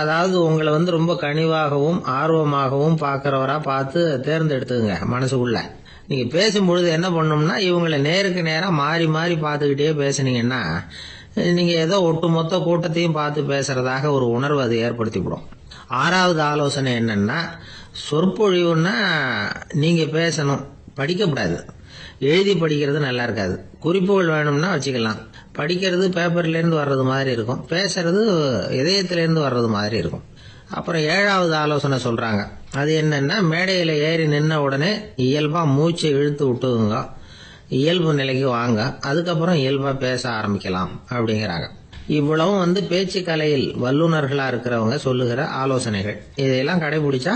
அதாவது உங்களை ரொம்ப கனிவாகவும் ஆர்வமாகவும் பார்க்கிறவரா பார்த்து தேர்ந்தெடுத்துங்க மனசுக்குள்ள. நீங்க பேசும்பொழுது என்ன பண்ணணும்னா, இவங்களை நேருக்கு நேரா மாறி மாறி பார்த்துக்கிட்டே பேசுனீங்கன்னா நீங்க ஏதோ ஒட்டுமொத்த கூட்டத்தையும் பார்த்து பேசுறதாக ஒரு உணர்வு அது ஏற்படுத்திவிடும். 6வது ஆலோசனை என்னன்னா, சொற்பொழிவுன்னா நீங்க பேசணும், படிக்கக்கூடாது. எழுதி படிக்கிறது நல்லா இருக்காது. குறிப்புகள் வேணும்னா வச்சுக்கலாம். படிக்கிறது பேப்பர்ல இருந்து வர்றது மாதிரி இருக்கும், பேசுறது இதயத்திலிருந்து வர்றது மாதிரி இருக்கும். அப்புறம் 7வது ஆலோசனை சொல்றாங்க. அது என்னன்னா, மேடையில ஏறி நின்ன உடனே இயல்பா மூச்சை இழுத்து விட்டுங்க, இயல்பு நிலைக்கு வாங்க, அதுக்கப்புறம் இயல்பா பேச ஆரம்பிக்கலாம் அப்படிங்கிறாங்க. இவ்வளவும் பேச்சு கலையில் வல்லுநர்களா இருக்கிறவங்க சொல்லுகிற ஆலோசனைகள். இதையெல்லாம் கடைபிடிச்சா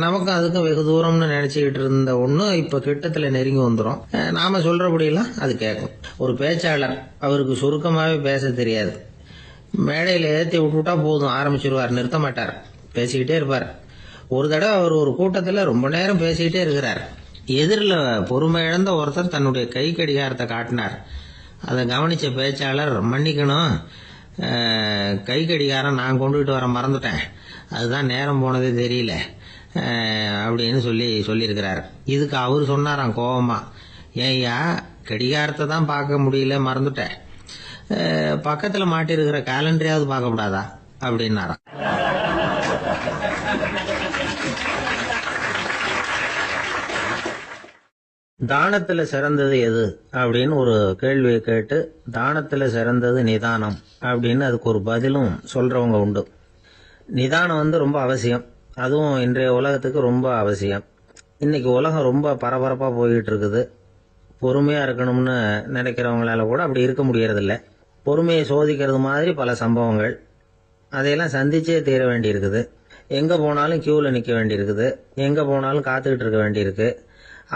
நமக்கும் அதுக்கும் வெகு தூரம்னு நினைச்சுக்கிட்டு இருந்த ஒண்ணு இப்ப கிட்டத்துல நெருங்கி வந்துடும். நாம சொல்றபடியெல்லாம் அது கேட்கும். ஒரு பேச்சாளர், அவருக்கு சுருக்கமாவே பேச தெரியாது. மேடையில ஏற்றி விட்டுட்டா போதும், ஆரம்பிச்சிருவார், நிறுத்த மாட்டார், பேசிக்கிட்டே இருப்பார். ஒரு தடவை அவர் ஒரு கூட்டத்துல ரொம்ப நேரம் பேசிக்கிட்டே இருக்கிறார். எதிரில் பொறுமை இழந்த ஒருத்தர் தன்னுடைய கை கடிகாரத்தை காட்டினார். அதை கவனிச்ச பேச்சாளர், மன்னிக்கணும், கை கடிகாரம் நான் கொண்டுகிட்டு வர மறந்துட்டேன், அதுதான் நேரம் போனதே தெரியல அப்படின்னு சொல்லியிருக்கிறார். இதுக்கு அவர் சொன்னாராம் கோபமா, ஏய்யா கடிகாரத்தை தான் பார்க்க முடியல, மறந்துட்டேன், பக்கத்துல மாட்டிருக்கிற கேலண்டரையாவது பார்க்க கூடாதா அப்படின்னாராம். தானத்துல சிறந்தது எது அப்படின்னு ஒரு கேள்வியை கேட்டு, தானத்துல சிறந்தது நிதானம் அப்படின்னு அதுக்கு ஒரு பதிலும் சொல்றவங்க உண்டு. நிதானம் ரொம்ப அவசியம். அதுவும் இன்றைய உலகத்துக்கு ரொம்ப அவசியம். இன்னைக்கு உலகம் ரொம்ப பரபரப்பா போய்கிட்டு இருக்குது. பொறுமையா இருக்கணும்னு நினைக்கிறவங்களால கூட அப்படி இருக்க முடியறதில்ல. பொறுமையை சோதிக்கிறது மாதிரி பல சம்பவங்கள். அதையெல்லாம் சந்திச்சே தீர வேண்டியிருக்குது. எங்க போனாலும் கியூல நிக்க வேண்டியிருக்குது. எங்க போனாலும் காத்துக்கிட்டு இருக்க வேண்டியிருக்கு.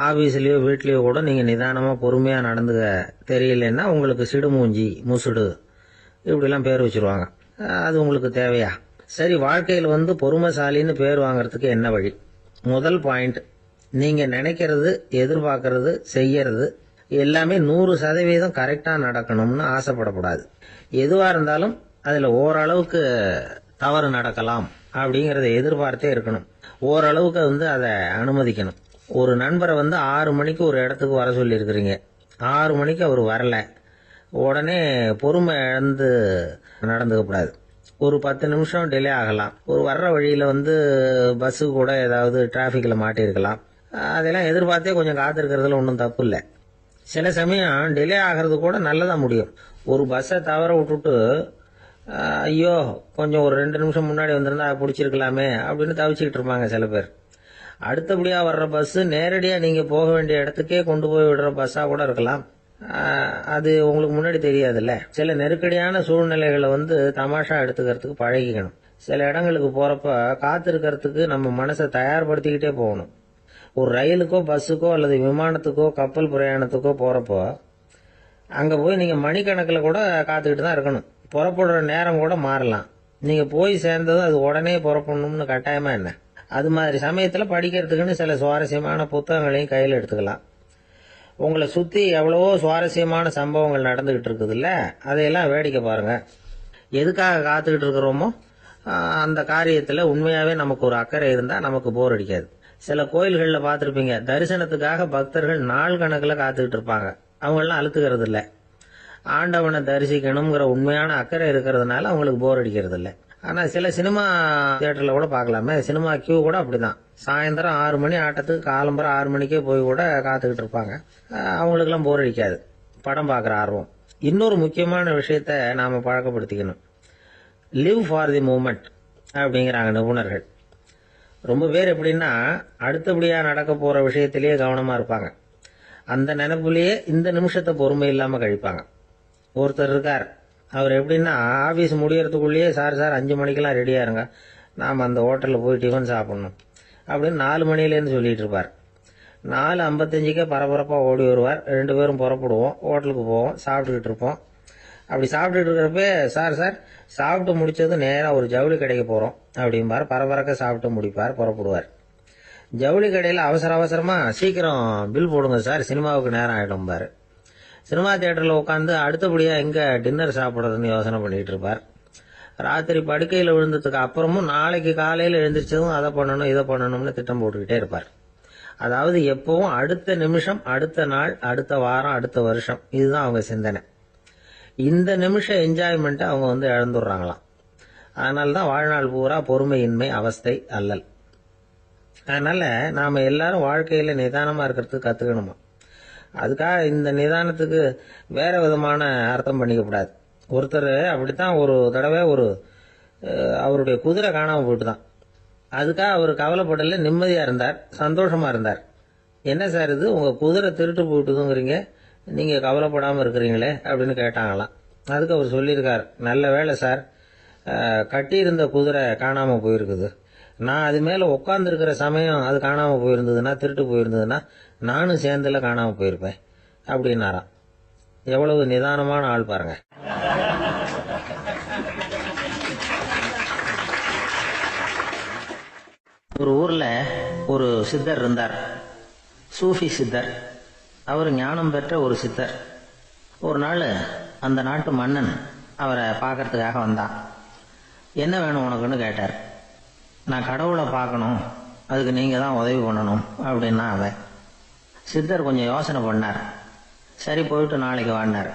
ஆபீஸ்லயோ வீட்லயோ கூட நீங்க நிதானமா பொறுமையா நடந்துக்க தெரியலன்னா உங்களுக்கு சிடுமூஞ்சி, முசுடு இப்படிலாம் பேர் வச்சிருவாங்க. அது உங்களுக்கு தேவையா? சரி, வாழ்க்கையில் பொறுமைசாலின்னு பேர் வாங்கறதுக்கு என்ன வழி? முதல் பாயிண்ட், நீங்க நினைக்கிறது, எதிர்பார்க்கறது, செய்யறது எல்லாமே 100% கரெக்டா நடக்கணும்னு ஆசைப்படக்கூடாது. எதுவா இருந்தாலும் அதுல ஓரளவுக்கு தவறு நடக்கலாம் அப்படிங்கறத எதிர்பார்த்தே இருக்கணும். ஓரளவுக்கு அதை அனுமதிக்கணும். ஒரு நண்பரை 6 மணிக்கு ஒரு இடத்துக்கு வர சொல்லி இருக்கிறீங்க. 6 மணிக்கு அவர் வரல. உடனே பொறுமை இழந்து நடந்துக்க கூடாது. ஒரு 10 நிமிஷம் டிலே ஆகலாம். ஒரு வர்ற வழியில பஸ்ஸு கூட ஏதாவது டிராபிக்ல மாட்டிருக்கலாம். அதெல்லாம் எதிர்பார்த்தே கொஞ்சம் காத்திருக்கிறதுல ஒன்றும் தப்பு இல்லை. சில சமயம் டிலே ஆகிறது கூட நல்லதா முடியும். ஒரு பஸ்ஸை தவற விட்டுட்டு, ஐயோ கொஞ்சம் ஒரு 2 நிமிஷம் முன்னாடி வந்திருந்தா பிடிச்சிருக்கலாமே அப்படின்னு தவிச்சுக்கிட்டு இருப்பாங்க சில பேர். அடுத்தபடியா வர்ற பஸ் நேரடியா நீங்க போக வேண்டிய இடத்துக்கே கொண்டு போய் விடுற பஸ்ஸா கூட இருக்கலாம். அது உங்களுக்கு முன்னாடி தெரியாதுல்ல. சில நெருக்கடியான சூழ்நிலைகளை தமாஷா எடுத்துக்கிறதுக்கு பழகிக்கணும். சில இடங்களுக்கு போறப்ப காத்திருக்கிறதுக்கு நம்ம மனசை தயார்படுத்திக்கிட்டே போகணும். ஒரு ரயிலுக்கோ பஸ்ஸுக்கோ அல்லது விமானத்துக்கோ கப்பல் பிரயாணத்துக்கோ போறப்போ அங்க போய் நீங்க மணிக்கணக்கில் கூட காத்துக்கிட்டு தான் இருக்கணும். புறப்படுற நேரம் கூட மாறலாம். நீங்க போய் சேர்ந்ததும் அது உடனே புறப்படணும்னு கட்டாயமா என்ன? அது மாதிரி சமயத்துல படிக்கிறதுக்குன்னு சில சுவாரஸ்யமான புத்தகங்களையும் கையில் எடுத்துக்கலாம். உங்களை சுத்தி எவ்வளவோ சுவாரஸ்யமான சம்பவங்கள் நடந்துகிட்டு இருக்குதுல்ல, அதையெல்லாம் வேடிக்கை பாருங்க. எதுக்காக காத்துக்கிட்டு இருக்கிறோமோ அந்த காரியத்துல உண்மையாவே நமக்கு ஒரு அக்கறை இருந்தா நமக்கு போர் அடிக்காது. சில கோயில்களில் பார்த்துருப்பீங்க, தரிசனத்துக்காக பக்தர்கள் நாள் கணக்கில் காத்துக்கிட்டு இருப்பாங்க. அவங்களாம் அழுத்துக்கிறது இல்லை. ஆண்டவனை தரிசிக்கணுங்கிற உண்மையான அக்கறை இருக்கிறதுனால அவங்களுக்கு போர் அடிக்கிறது இல்லை. ஆனா சில சினிமா தியேட்டர்ல கூட பார்க்கலாமே, சினிமா கியூ கூட அப்படிதான். சாயந்தரம் 6 மணி ஆட்டத்துக்கு காலம்பரம் 6 மணிக்கே போய் கூட காத்துக்கிட்டு இருப்பாங்க. அவங்களுக்கெல்லாம் போர் அடிக்காது, படம் பார்க்குற ஆர்வம். இன்னொரு முக்கியமான விஷயத்த நாம பழக்கப்படுத்திக்கணும். லிவ் ஃபார் தி மூமெண்ட் அப்படிங்கிறாங்க நிபுணர்கள். ரொம்ப பேர் எப்படின்னா அடுத்தபடியா நடக்க போற விஷயத்திலேயே கவனமா இருப்பாங்க. அந்த நினைப்புலயே இந்த நிமிஷத்தை பொறுமை இல்லாம கழிப்பாங்க. ஒருத்தர் இருக்கார், அவர் எப்படின்னா ஆபீஸ் முடியறதுக்குள்ளேயே சார் 5 மணிக்கெல்லாம் ரெடியா இருங்க, நாம அந்த ஹோட்டல்ல போய் டிஃபன் சாப்பிடணும் அப்படின்னு 4 மணிலேருந்து சொல்லிட்டு இருப்பார். 4:55 பரபரப்பா ஓடி வருவார். 2 பேரும் புறப்படுவோம், ஹோட்டலுக்கு போவோம், சாப்பிட்டுக்கிட்டு இருப்போம். அப்படி சாப்பிட்டுட்டு இருக்கிறப்ப சார் சாப்பிட்டு முடிச்சது நேரா ஒரு ஜவுளி கடைக்கு போறோம் அப்படிம்பார். பரபரக்க சாப்பிட்டு முடிப்பார், புறப்படுவார். ஜவுளி கடையில அவசரமா சீக்கிரம் பில் போடுங்க சார், சினிமாவுக்கு நேரம் ஆயிடும் பாரு. சினிமா தியேட்டர்ல உட்காந்து அடுத்தபடியா எங்க டின்னர் சாப்பிடுறதுன்னு யோசனை பண்ணிட்டு இருப்பார். ராத்திரி படுக்கையில விழுந்ததுக்கு அப்புறமும் நாளைக்கு காலையில எழுந்திரிச்சதும் அதை பண்ணணும் இதை பண்ணணும்னு திட்டம் போட்டுக்கிட்டே இருப்பார். அதாவது எப்பவும் அடுத்த நிமிஷம், அடுத்த நாள், அடுத்த வாரம், அடுத்த வருஷம், இதுதான் அவங்க சிந்தனை. இந்த நிமிஷம் என்ஜாய்மெண்ட் அவங்க இழந்துடுறாங்களாம். அதனால்தான் வாழ்நாள் பூரா பொறுமையின்மை, அவஸ்தை, அல்லல். அதனால நாம எல்லாரும் வாழ்க்கையில நிதானமா இருக்கிறதுக்கு கத்துக்கணுமா. அதுக்காக இந்த நிதானத்துக்கு வேற விதமான அர்த்தம் பண்ணிக்க கூடாது. ஒருத்தர் அப்படித்தான் ஒரு தடவை அவருடைய குதிரை காணாம போயிட்டுதான். அதுக்காக அவர் கவலைப்படல, நிம்மதியா இருந்தார், சந்தோஷமா இருந்தார். என்ன சார் இது, உங்க குதிரை திருட்டு போயிட்டுதுங்கிறீங்க, நீங்க கவலைப்படாம இருக்கிறீங்களே அப்படின்னு கேட்டாங்களாம். அதுக்கு அவர் சொல்லியிருக்கார், நல்ல வேலை சார், கட்டியிருந்த குதிரை காணாம போயிருக்குது. நான் அது மேல உட்கார்ந்து இருக்கிற சமயம் அது காணாம போயிருந்ததுன்னா, திருட்டு போயிருந்ததுன்னா நானும் சேர்ந்துல காணாம போயிருப்பேன் அப்படின்னாராம். எவ்வளவு நிதானமான ஆள் பாருங்க. ஒரு ஊர்ல ஒரு சித்தர் இருந்தார், சூஃபி சித்தர். அவர் ஞானம் பெற்ற ஒரு சித்தர். ஒரு நாள் அந்த நாட்டு மன்னன் அவரை பார்க்கறதுக்காக வந்தான். என்ன வேணும் உனக்குன்னு கேட்டார். நான் கடவுளை பார்க்கணும், அதுக்கு நீங்க தான் உதவி பண்ணணும் அப்படின்னா அவன். சித்தர் கொஞ்சம் யோசனை பண்ணார். சரி, போயிட்டு நாளைக்கு வாடினார்.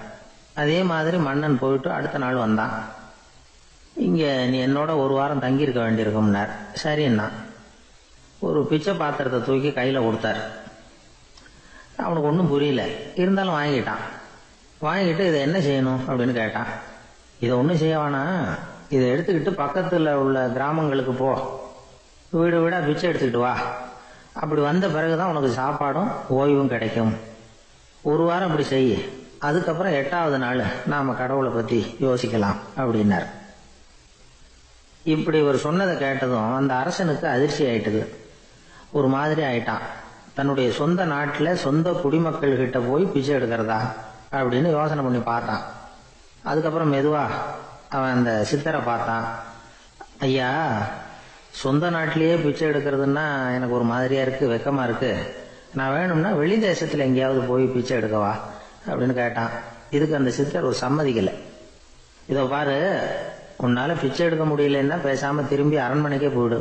அதே மாதிரி மன்னன் போயிட்டு அடுத்த நாள் வந்தான். இங்க நீ என்னோட ஒரு வாரம் தங்கியிருக்க வேண்டியிருக்கும்னார். சரின்னா ஒரு பிச்சை பாத்திரத்தை தூக்கி கையில கொடுத்தார். அவனுக்கு ஒன்றும் புரியல. இருந்தாலும் வாங்கிட்டான். வாங்கிட்டு இதை என்ன செய்யணும் அப்படின்னு கேட்டான். இதை ஒன்றும் செய்ய வேணாம், இதை எடுத்துக்கிட்டு பக்கத்தில் உள்ள கிராமங்களுக்கு போ, வீடு வீடாக பிச்சை எடுத்துக்கிட்டு வா. அப்படி வந்த பிறகுதான் உனக்கு சாப்பாடும் ஓய்வும் கிடைக்கும். ஒரு வாரம் அப்படி செய். அதுக்கப்புறம் 8வது நாள் நாம கடவுளை பற்றி யோசிக்கலாம் அப்படின்னார். இப்படி ஒரு சொன்னதை கேட்டதும் அந்த அரசனுக்கு அதிர்ச்சி ஆயிட்டுது. ஒரு மாதிரி ஆயிட்டான். தன்னுடைய சொந்த நாட்டில் சொந்த குடிமக்கள் கிட்ட போய் பிச்சை எடுக்கிறதா அப்படின்னு யோசனை பண்ணி பார்த்தான். அதுக்கப்புறம் மெதுவா அவன் அந்த சித்தரை பார்த்தான். ஐயா, சொந்த நாட்டிலேயே பிச்சை எடுக்கிறதுன்னா எனக்கு ஒரு மாதிரியா இருக்கு, வெக்கமா இருக்கு. நான் வேணும்னா வெளி தேசத்துல எங்கேயாவது போய் பிச்சை எடுக்கவா அப்படின்னு கேட்டான். இதுக்கு அந்த சித்தர் ஒரு சம்மதிக்கலை. இதோ பாரு, உன்னால பிச்சை எடுக்க முடியலன்னா பேசாம திரும்பி அரண்மனைக்கே போயிடு.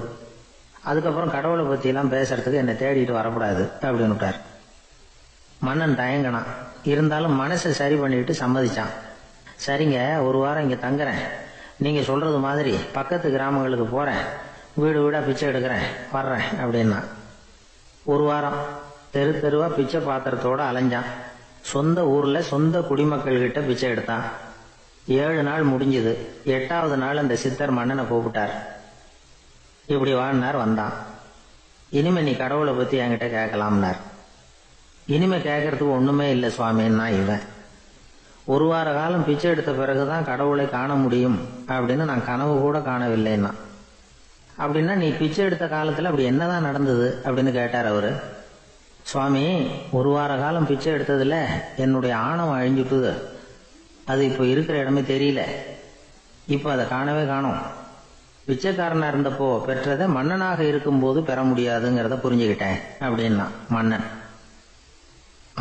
அதுக்கப்புறம் கடவுளை பத்தி எல்லாம் பேசுறதுக்கு என்னை தேடிட்டு வரக்கூடாது அப்படின்னு விட்டார். மன்னன் தயங்கினான். இருந்தாலும் மனசை சரி பண்ணிட்டு சம்மதிச்சான். சரிங்க, ஒரு வாரம் இங்க தங்குறேன், நீங்க சொல்றது மாதிரி பக்கத்து கிராமங்களுக்கு போறேன், வீடு வீடா பிச்சை எடுக்கிறேன், வர்றேன் அப்படின்னா. ஒரு வாரம் தெரு தெருவா பிச்சை பாத்திரத்தோட அலைஞ்சான். சொந்த ஊர்ல சொந்த குடிமக்கள் கிட்ட பிச்சை எடுத்தான். 7 நாள் முடிஞ்சது. 8வது நாள் அந்த சித்தர் மன்னனை கூப்பிட்டார். இப்படி வாழ்னார். வந்தான். இனிமே நீ கடவுளை பத்தி என்கிட்ட கேட்கலாம்னார். இனிமே கேட்கறதுக்கு ஒண்ணுமே இல்லை சுவாமின்னா இவன். ஒரு வார காலம் பிச்சை எடுத்த பிறகுதான் கடவுளை காண முடியும் அப்படின்னு நான் கனவு கூட காணவில்லைன்னா. அப்படின்னா நீ பிச்சை எடுத்த காலத்துல அப்படி என்னதான் நடந்தது அப்படின்னு கேட்டார் அவரு. சுவாமி, ஒரு வார காலம் பிச்சை எடுத்ததுல என்னுடைய ஆணவம் அழிஞ்சுட்டுது. அது இப்போ இருக்கிற இடமே தெரியல. இப்போ அதை காணவே காணோம். பிச்சைக்காரனா இருந்தப்போ பெற்றதை மன்னனாக இருக்கும்போது பெற முடியாதுங்கிறத புரிஞ்சுக்கிட்டேன் அப்படின்னா மன்னன்.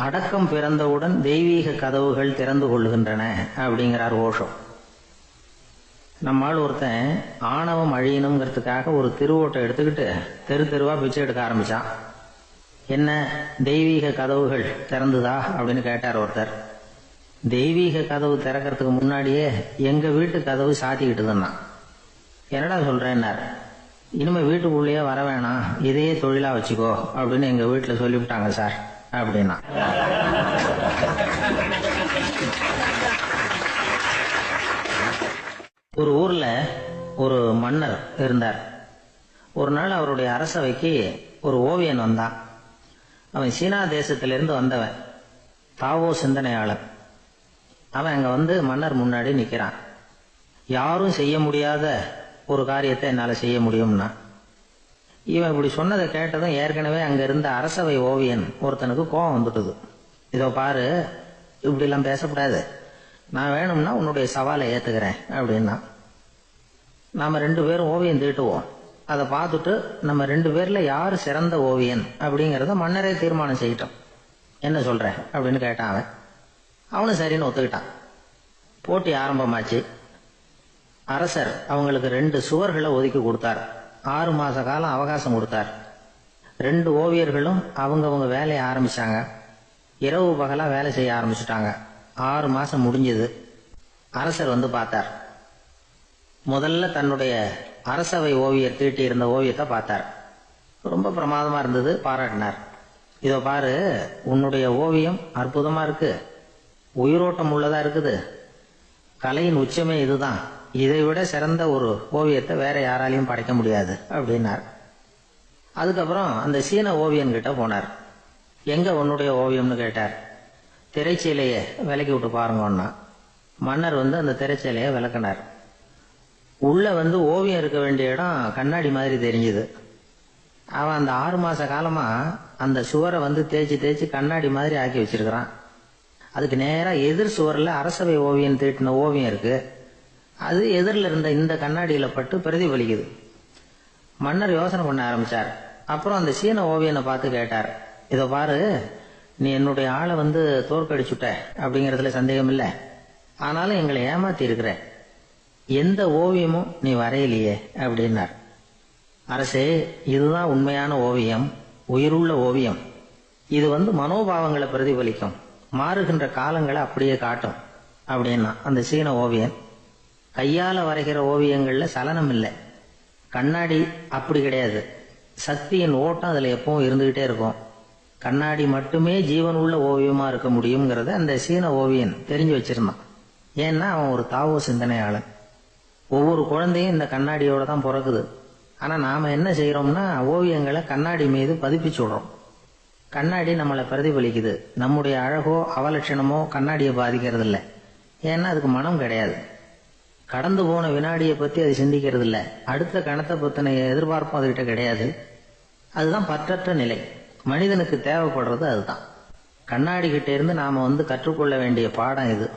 அடக்கம் பிறந்தவுடன் தெய்வீக கதவுகள் திறந்து கொள்ளுகின்றன அப்படிங்கிறார் ஓஷோ. நம்மால் ஒருத்தன் ஆணவம் அழியணுங்கிறதுக்காக ஒரு திருவோட்டை எடுத்துக்கிட்டு தெரு தெருவா பிச்சை எடுக்க ஆரம்பிச்சான். என்ன, தெய்வீக கதவுகள் திறந்துதா அப்படின்னு கேட்டார் ஒருத்தர். தெய்வீக கதவு திறக்கிறதுக்கு முன்னாடியே எங்க வீட்டு கதவு சாத்திக்கிட்டுதுன்னா. என்னடா சொல்றேன்னார். இனிமே வீட்டுக்குள்ளேயே வர வேணாம், இதையே தொழிலா வச்சுக்கோ அப்படின்னு எங்க வீட்டுல சொல்லிவிட்டாங்க சார் அப்படின்னா. ஒரு ஊர்ல ஒரு மன்னர் இருந்தார். ஒரு நாள் அவருடைய அரசவைக்கு ஒரு ஓவியன் வந்தான். அவன் சீனா தேசத்திலிருந்து வந்தவன், தாவோ சிந்தனையாளர். அவன் அங்க வந்து மன்னர் முன்னாடி நிக்கிறான். யாரும் செய்ய முடியாத ஒரு காரியத்தை என்னால செய்ய முடியும்னா. இவன் இப்படி சொன்னதை கேட்டதும் ஏற்கனவே அங்க இருந்த அரசவை ஓவியன் ஒருத்தனுக்கு கோபம் வந்துட்டுது. இதோ பாரு, இப்படி எல்லாம் பேசக்கூடாது, நான் வேணும்னா உன்னுடைய சவாலை ஏத்துக்கிறேன் அப்படின்னா. நாம 2 பேரும் ஓவியம் தீட்டுவோம், அதை பார்த்துட்டு நம்ம 2 பேர்ல யாரு சிறந்த ஓவியன் அப்படிங்கறத மன்னரே தீர்மானம் செய்யட்டும், என்ன சொல்ற அப்படின்னு கேட்டான் அவன். அவனும் சரின்னு ஒத்துக்கிட்டான். போட்டி ஆரம்பமாச்சு. அரசர் அவங்களுக்கு 2 சுவர்களை ஒதுக்கி கொடுத்தார். 6 மாச காலம் அவகாசம் கொடுத்தார். 2 ஓவியர்களும் அவங்கவங்க வேலையை ஆரம்பிச்சாங்க. இரவு பகலா வேலை செய்ய ஆரம்பிச்சுட்டாங்க. 6 மாசம் முடிஞ்சது. அரசர் வந்து பார்த்தார். முதல்ல தன்னுடைய அரசவை ஓவியர் தீட்டி இருந்த ஓவியத்தை பார்த்தார். ரொம்ப பிரமாதமா இருந்தது, பாராட்டினார். இதோ பாரு, உன்னுடைய ஓவியம் அற்புதமா இருக்கு, உயிரோட்டம் உள்ளதா இருக்குது, கலையின் உச்சமே இதுதான், இதை விட சிறந்த ஒரு ஓவியத்தை வேற யாராலையும் படைக்க முடியாது அப்படின்னார். அதுக்கப்புறம் அந்த சீன ஓவியன் கிட்ட போனார். எங்க உன்னுடைய ஓவியம்னு கேட்டார். திரைச்சீலையை விலக்கி விட்டு பாருங்கன்னா. மன்னர் வந்து அந்த திரைச்சீலையை விளக்கினார். உள்ள வந்து ஓவியம் இருக்க வேண்டிய இடம் கண்ணாடி மாதிரி தெரிஞ்சுது. அவன் அந்த 6 மாச காலமா அந்த சுவரை வந்து தேய்ச்சி தேய்ச்சி கண்ணாடி மாதிரி ஆக்கி வச்சிருக்கிறான். அதுக்கு நேரா எதிர் சுவர்ல அரசவை ஓவியம் தீட்டின ஓவியம் இருக்கு. அது எதிரில் இருந்த இந்த கண்ணாடியில பட்டு பிரதிபலிக்குது. மன்னர் யோசனை பண்ண ஆரம்பிச்சார். அப்புறம் அந்த சீன ஓவியனை பார்த்து கேட்டார். இதோ பாரு, நீ என்னுடைய ஆளை வந்து தோற்கடிச்சுட்ட அப்படிங்கறதுல சந்தேகம் இல்லை. ஆனாலும் எங்களை ஏமாத்தி இருக்கிற, எந்த ஓவியமும் நீ வரையிலையே அப்படின்னார். அரசே, இதுதான் உண்மையான ஓவியம், உயிருள்ள ஓவியம். இது வந்து மனோபாவங்களை பிரதிபலிக்கும், மாறுகின்ற காலங்களை அப்படியே காட்டும் அப்படின்னா அந்த சீன ஓவியன். கையால வரைகிற ஓவியங்கள்ல சலனம் இல்லை, கண்ணாடி அப்படி கிடையாது, சக்தியின் ஓட்டம் அதுல எப்பவும் இருந்துகிட்டே இருக்கும். கண்ணாடி மட்டுமே ஜீவன் உள்ள ஓவியமா இருக்க முடியுங்கிறத அந்த சீன ஓவியன் தெரிஞ்சு வச்சிருந்தான். ஏன்னா அவன் ஒரு தாவோ சிந்தனையாளன். ஒவ்வொரு குழந்தையும் இந்த கண்ணாடியோட தான் பிறக்குது. ஆனா நாம என்ன செய்யறோம்னா ஓவியங்களை கண்ணாடி மீது பதிப்பிச்சு விடுறோம். கண்ணாடி நம்மளை பிரதிபலிக்குது. நம்முடைய அழகோ அவலட்சணமோ கண்ணாடியை பாதிக்கிறது இல்லை. ஏன்னா அதுக்கு மனம் கிடையாது. கடந்து போன வினாடியை பத்தி அது சிந்திக்கிறது இல்லை. அடுத்த கணத்தை பத்தின எதிர்பார்ப்பும் அதுகிட்ட கிடையாது. அதுதான் பற்றற்ற நிலை. மனிதனுக்கு தேவைப்படுறது அதுதான். கண்ணாடி கிட்ட இருந்து நாம கற்றுக்கொள்ள வேண்டிய பாடம் இது.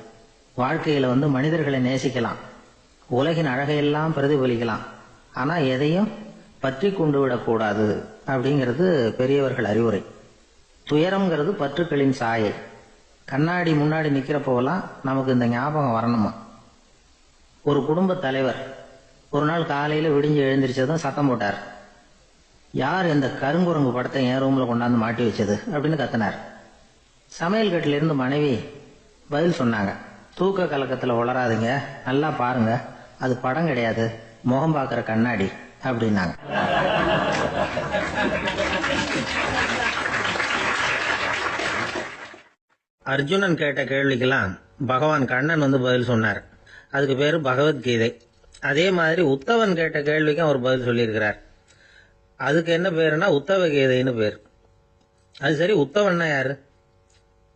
வாழ்க்கையில மனிதர்களை நேசிக்கலாம், உலகின் அழகையெல்லாம் பிரதிபலிக்கலாம், ஆனா எதையும் பற்றி கொண்டு விடக்கூடாது அப்படிங்கிறது பெரியவர்கள் அறிவுரை. துயரம்ங்கிறது பற்றுக்களின் சாயை. கண்ணாடி முன்னாடி நிக்கிறப்போலாம் நமக்கு இந்த ஞாபகம் வரணுமா. ஒரு குடும்ப தலைவர் ஒரு நாள் காலையில விடிஞ்சு எழுந்திரிச்சதும் சத்தம் போட்டார். யார் இந்த கருங்குரங்கு படத்தை என் ரூம்ல கொண்டாந்து மாட்டி வச்சது அப்படின்னு கத்தினார். சமையல் கட்டில இருந்து மனைவி பதில் சொன்னாங்க. தூக்க கலக்கத்துல உளராதுங்க, நல்லா பாருங்க, அது படம் கிடையாது, முகம் பார்க்கிற கண்ணாடி அப்படின்னாங்க. அர்ஜுனன் கேட்ட கேள்விக்கெல்லாம் பகவான் கண்ணன் பதில் சொன்னார். அதுக்கு பேரு பகவத்கீதை. அதே மாதிரி உத்தவன் கேட்ட கேள்விக்கும் அவர் பதில் சொல்லியிருக்கிறார். அதுக்கு என்ன பேருனா உத்தவ கீதைன்னு பேர். அது சரி, உத்தவன்னா யாரு?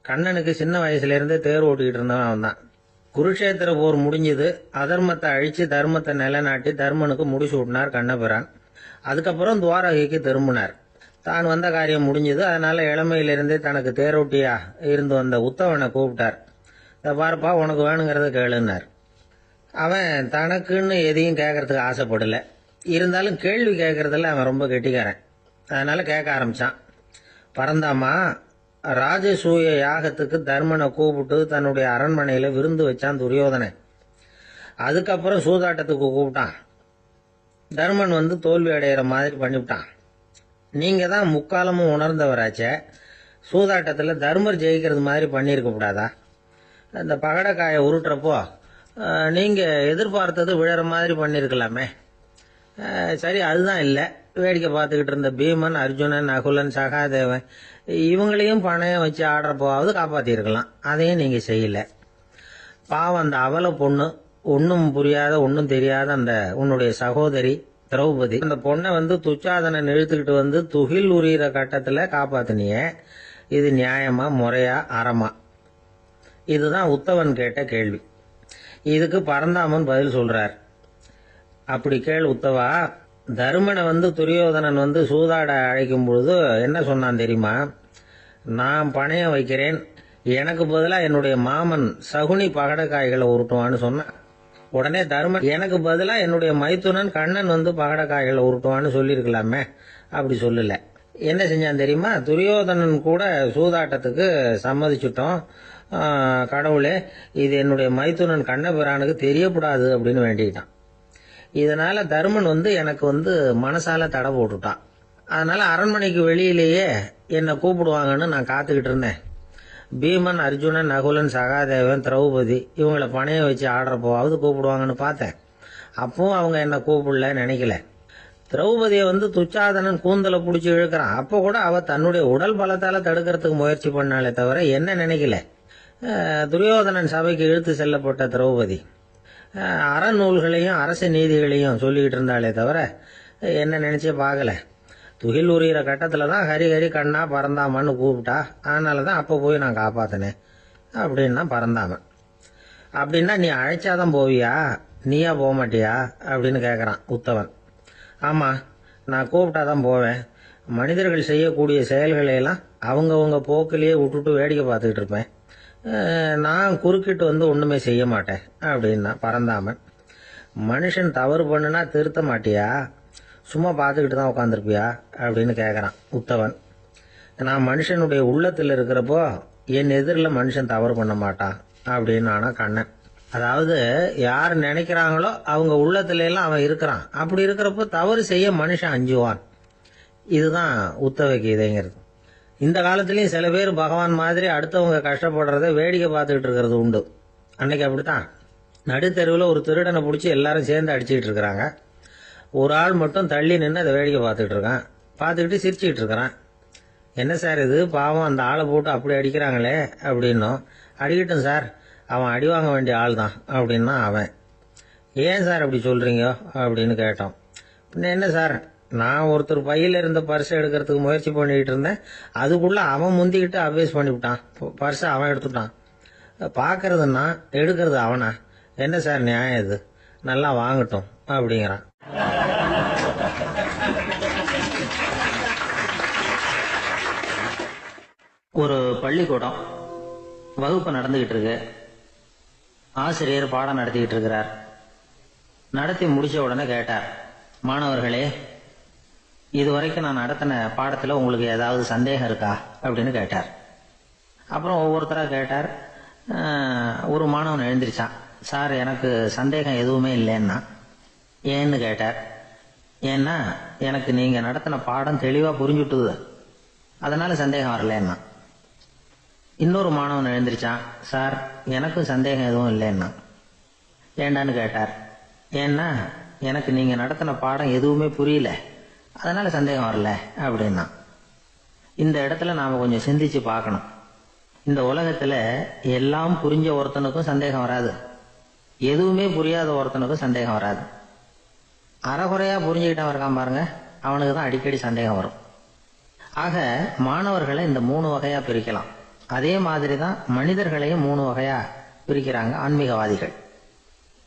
கண்ணனுக்கு சின்ன வயசுல இருந்தே தேர் ஓட்டிக்கிட்டு இருந்தவன் அவன் தான். குருஷேத்திர போர் முடிஞ்சது. அதர்மத்தை அழிச்சு தர்மத்தை நிலைநாட்டி தர்மனுக்கு முடிச்சு விட்டினார் கண்ணபிரான். அதுக்கப்புறம் துவாரகைக்கு திரும்பினார். தான் வந்த காரியம் முடிஞ்சது. அதனால இளமையிலிருந்தே தனக்கு தேரோட்டியா இருந்து வந்த உத்தவனை கூப்பிட்டார். பாருப்பா, உனக்கு வேணுங்கிறத கேளுன்னார். அவன் தனக்குன்னு எதையும் கேட்கறதுக்கு ஆசைப்படல. இருந்தாலும் கேள்வி கேட்கறதுல அவன் ரொம்ப கெட்டிக்காரன். அதனால கேட்க ஆரம்பிச்சான். பரந்தாமா, ராஜசூய யாகத்துக்கு தர்மனை கூப்பிட்டு தன்னுடைய அரண்மனையில விருந்து வச்சான் துரியோதனன். அதுக்கப்புறம் சூதாட்டத்துக்கு கூப்பிட்டான். தர்மன் தோல்வி அடைகிற மாதிரி பண்ணிவிட்டான். நீங்க தான் முக்காலமும் உணர்ந்தவராச்சே, சூதாட்டத்துல தர்மர் ஜெயிக்கிறது மாதிரி பண்ணியிருக்க கூடாதா? அந்த பகடக்காயை உருட்டுறப்போ நீங்க எதிர்பார்த்தது விழற மாதிரி பண்ணிருக்கலாமே. சரி, அதுதான் இல்லை. வேடிக்கை பார்த்துக்கிட்டு இருந்த பீமன், அர்ஜுனன், நகுலன், சகாதேவன் இவங்களையும் பணையம் வச்சு ஆடுறப்போவாவது காப்பாத்திருக்கலாம். அதையும் நீங்க செய்யல. பாவம் அந்த அவல பொண்ணு, ஒன்னும் புரியாத ஒன்னும் தெரியாத அந்த உன்னுடைய சகோதரி திரௌபதி, அந்த பொண்ணை துச்சாதனன் இழுத்துக்கிட்டு துகில் உரியிற கட்டத்துல காப்பாத்தினிய. இது நியாயமா, முறையா, அறமா? இதுதான் உத்தவன் கேட்ட கேள்வி. இதுக்கு பரந்தாமன் பதில் சொல்றார். அப்படி கேள் உத்தவா. தருமனை துரியோதனன் சூதாட அழைக்கும் பொழுது என்ன சொன்னான் தெரியுமா? நான் பணையம் வைக்கிறேன், எனக்கு பதிலா என்னுடைய மாமன் சகுனி பகடக்காய்களை உருட்டுவான்னு சொன்னான். உடனே தருமன், எனக்கு பதிலா என்னுடைய மைத்துனன் கண்ணன் பகடக்காய்களை உருட்டுவான்னு சொல்லியிருக்கலாமே. அப்படி சொல்லல. என்ன செஞ்சான் தெரியுமா? துரியோதனன் கூட சூதாட்டத்துக்கு சம்மதிச்சுட்டோம், கடவுளே இது என்னுடைய மைத்துனன் கண்ணபிரானுக்கு தெரியக்கூடாது அப்படின்னு வேண்டிக்கிட்டான். இதனால தருமன் எனக்கு மனசால தடை போட்டுட்டான். அதனால அரண்மனைக்கு வெளியிலேயே என்னை கூப்பிடுவாங்கன்னு நான் காத்துக்கிட்டு இருந்தேன். பீமன், அர்ஜுனன், நகுலன், சகாதேவன், திரௌபதி இவங்களை பணையம் வச்சு ஆடுறப்போவாவது கூப்பிடுவாங்கன்னு பார்த்தேன். அப்பவும் அவங்க என்ன கூப்பிடல நினைக்கல. திரௌபதியை துச்சாதனன் கூந்தலை பிடிச்சி இழுக்கிறான். அப்போ கூட அவ தன்னுடைய உடல் பலத்தால தடுக்கிறதுக்கு முயற்சி பண்ணாலே தவிர என்ன நினைக்கல. துரியோதனன் சபைக்கு இழுத்து செல்லப்பட்ட திரௌபதி அறநூல்களையும் அரச நீதிகளையும் சொல்லிக்கிட்டு இருந்தாலே தவிர என்ன நினைச்சே பார்க்கல. துகில் உரியிற கட்டத்துல தான் ஹரி ஹரி கண்ணா பறந்தாமன்னு கூப்பிட்டா. அதனாலதான் அப்ப போய் நான் காப்பாத்தினேன் அப்படின்னா பறந்தாமன். அப்படின்னா நீ அழைச்சாதான் போவியா, நீயா போக மாட்டியா அப்படின்னு கேக்குறான் உத்தவன். ஆமா, நான் கூப்பிட்டாதான் போவேன். மனிதர்கள் செய்யக்கூடிய செயல்களை எல்லாம் அவங்கவுங்க போக்கிலேயே விட்டுட்டு வேடிக்கை பார்த்துக்கிட்டு இருப்பேன். நான் குறுக்கிட்டு ஒண்ணுமே செய்ய மாட்டேன் அப்படின்னா பரந்தாமன். மனுஷன் தவறு பண்ணுனா திருத்த மாட்டியா, சும்மா பார்த்துக்கிட்டு தான் உட்காந்துருப்பியா அப்படின்னு கேட்கறான் உத்தவன். நான் மனுஷனுடைய உள்ளத்தில் இருக்கிறப்போ என் எதிரில் மனுஷன் தவறு பண்ண மாட்டான் அப்படின்னு ஆனா கண்ணன். அதாவது யார் நினைக்கிறாங்களோ அவங்க உள்ளத்துல எல்லாம் அவன் இருக்கிறான். அப்படி இருக்கிறப்போ தவறு செய்ய மனுஷன் அஞ்சுவான். இதுதான் உத்தவ கீதைங்கிறது. இந்த காலத்திலயும் சில பேர் பகவான் மாதிரி அடுத்தவங்க கஷ்டப்படுறத வேடிக்கை பார்த்துக்கிட்டு இருக்கிறது உண்டு. அன்னைக்கு அப்படித்தான் நடுத்தெருவில் ஒரு திருடனை பிடிச்சி எல்லாரும் சேர்ந்து அடிச்சுக்கிட்டு இருக்கிறாங்க. ஒரு ஆள் மட்டும் தள்ளி நின்று அதை வேடிக்கை பார்த்துக்கிட்டு இருக்கான். பார்த்துக்கிட்டு சிரிச்சுக்கிட்டு இருக்கிறான். என்ன சார் இது, பாவம் அந்த ஆளை போட்டு அப்படி அடிக்கிறாங்களே அப்படின்னும். அடிக்கட்டும் சார், அவன் அடி வாங்க வேண்டிய ஆள் தான் அப்படின்னா அவன். ஏன் சார் அப்படி சொல்கிறீங்க அப்படின்னு கேட்டோம். பின்ன என்ன சார், நான் ஒருத்தர் பையில் இருந்த பர்ஸை எடுக்கிறதுக்கு முயற்சி பண்ணிக்கிட்டு இருந்தேன், அதுக்குள்ளே அவன் முந்திக்கிட்டு அப்வேஸ் பண்ணிவிட்டான், பர்ஸை அவன் எடுத்துட்டான். பார்க்கறதுன்னா எடுக்கிறது அவனா? என்ன சார் நியாயம் இது, நல்லா வாங்கட்டும் அப்படிங்கிறான். ஒரு பள்ளிக்கூடம் வகுப்பு நடந்துகிட்டு இருக்கு. ஆசிரியர் பாடம் நடத்திக்கிட்டு இருக்கிறார். நடத்தி முடிச்ச உடனே கேட்டார், மாணவர்களே, இதுவரைக்கும் நான் நடத்தின பாடத்துல உங்களுக்கு ஏதாவது சந்தேகம் இருக்கா அப்படின்னு கேட்டார். அப்புறம் ஒவ்வொருத்தராக கேட்டார். ஒரு மாணவன் எழுந்திருச்சான். சார், எனக்கு சந்தேகம் எதுவுமே இல்லைன்னா. ஏன்னு கேட்டார். ஏன்னா எனக்கு நீங்க நடத்தின பாடம் தெளிவா புரிஞ்சுட்டுது, அதனால சந்தேகம் வரலன்னா. இன்னொரு மாணவன் எழுந்திருச்சான். சார், எனக்கும் சந்தேகம் எதுவும் இல்லைன்னா. ஏண்டான்னு கேட்டார். ஏன்னா எனக்கு நீங்க நடத்தின பாடம் எதுவுமே புரியல, அதனால சந்தேகம் வரல அப்படின்னா. இந்த இடத்துல நாம கொஞ்சம் சிந்திச்சு பார்க்கணும். இந்த உலகத்துல எல்லாம் புரிஞ்ச ஒருத்தனுக்கும் சந்தேகம் வராது, எதுவுமே புரியாத ஒருத்தனுக்கும் சந்தேகம் வராது. அறகுறையா புரிஞ்சுக்கிட்டவன் இருக்கான் பாருங்க, அவனுக்கு தான் அடிக்கடி சந்தேகம் வரும். ஆக மாணவர்களை இந்த 3 வகையா பிரிக்கலாம். அதே மாதிரி தான் மனிதர்களையும் 3 வகையா பிரிக்கிறாங்க ஆன்மீகவாதிகள்.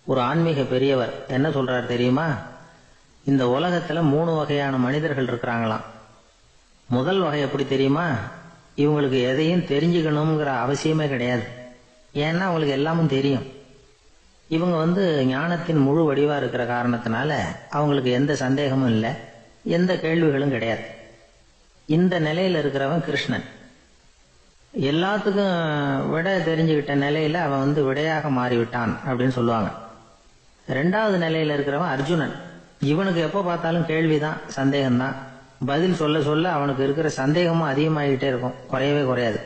ஒரு ஆன்மீக பெரியவர் என்ன சொல்றாரு தெரியுமா? இந்த உலகத்துல 3 வகையான மனிதர்கள் இருக்கிறாங்களாம். முதல் வகை எப்படி தெரியுமா? இவங்களுக்கு எதையும் தெரிஞ்சுக்கணுங்கிற அவசியமே கிடையாது. ஏன்னா அவங்களுக்கு எல்லாமும் தெரியும். இவங்க ஞானத்தின் முழு வடிவா இருக்கிற காரணத்தினால அவங்களுக்கு எந்த சந்தேகமும் இல்லை, எந்த கேள்விகளும் கிடையாது. இந்த நிலையில இருக்கிறவன் கிருஷ்ணன். எல்லாத்துக்கும் விட தெரிஞ்சுக்கிட்ட நிலையில அவன் விடையாக மாறிவிட்டான் அப்படின்னு சொல்லுவாங்க. 2வது நிலையில இருக்கிறவன் அர்ஜுனன். இவனுக்கு எப்போ பார்த்தாலும் கேள்விதான், சந்தேகம்தான். பதில் சொல்ல சொல்ல அவனுக்கு இருக்கிற சந்தேகமும் அதிகமாகிட்டே இருக்கும், குறையவே குறையாது.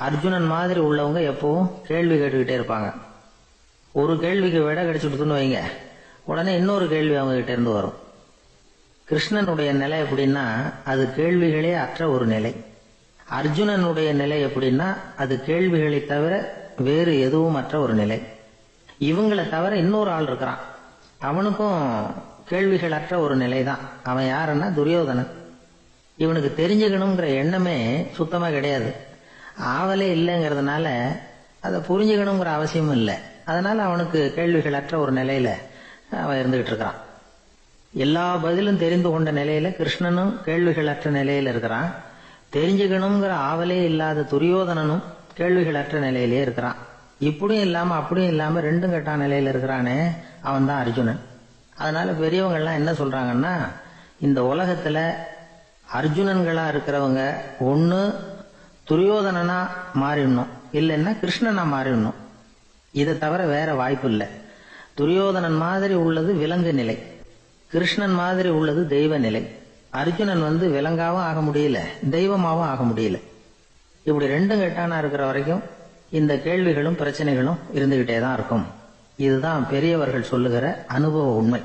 அர்ஜுனன் மாதிரி உள்ளவங்க எப்பவும் கேள்வி கேட்டுக்கிட்டே இருப்பாங்க. ஒரு கேள்விக்கு விட கிடைச்சுட்டுன்னு வைங்க, உடனே இன்னொரு கேள்வி அவங்க கிட்ட இருந்து வரும். கிருஷ்ணனுடைய நிலை எப்படின்னா அது கேள்விகளே அற்ற ஒரு நிலை. அர்ஜுனனுடைய நிலை எப்படின்னா அது கேள்விகளை தவிர வேறு எதுவும் அற்ற ஒரு நிலை. இவங்களை தவிர இன்னொரு ஆள் இருக்கிறான், அவனுக்கும் கேள்விகள் அற்ற ஒரு நிலை தான். அவன் யாருன்னா துரியோதனன். இவனுக்கு தெரிஞ்சுக்கணுங்கிற எண்ணமே சுத்தமா கிடையாது. ஆவலே இல்லைங்கிறதுனால அதை புரிஞ்சுக்கணுங்கிற அவசியமும் இல்லை. அதனால அவனுக்கு கேள்விகள் அற்ற ஒரு நிலையில அவன் இருந்துகிட்டு இருக்கிறான். எல்லா பதிலும் தெரிந்து கொண்ட நிலையில கிருஷ்ணனும் கேள்விகள் அற்ற நிலையில இருக்கிறான். தெரிஞ்சுக்கணுங்கிற ஆவலே இல்லாத துரியோதனனும் கேள்விகள் அற்ற நிலையிலே இருக்கிறான். இப்படியும் இல்லாம அப்படியும் இல்லாம 2ம் கெட்டான் நிலையில இருக்கிறானே, அவன் தான் அர்ஜுனன். அதனால பெரியவங்கள்லாம் என்ன சொல்றாங்கன்னா, இந்த உலகத்துல அர்ஜுனன்களா இருக்கிறவங்க ஒண்ணு துரியோதனனா மாறிடணும், இல்லைன்னா கிருஷ்ணனா மாறிடணும். இதை தவிர வேற வாய்ப்பு இல்லை. துரியோதனன் மாதிரி உள்ளது விலங்கு நிலை, கிருஷ்ணன் மாதிரி உள்ளது தெய்வ நிலை. அர்ஜுனன் விலங்காவும் ஆக முடியல, தெய்வமாவும் ஆக முடியல. இப்படி 2ம் கெட்டானா இருக்கிற வரைக்கும் இந்த கேள்விகளும் பிரச்சனைகளும் இருந்துகிட்டே தான் இருக்கும். இதுதான் பெரியவர்கள் சொல்லுகிற அனுபவ உண்மை.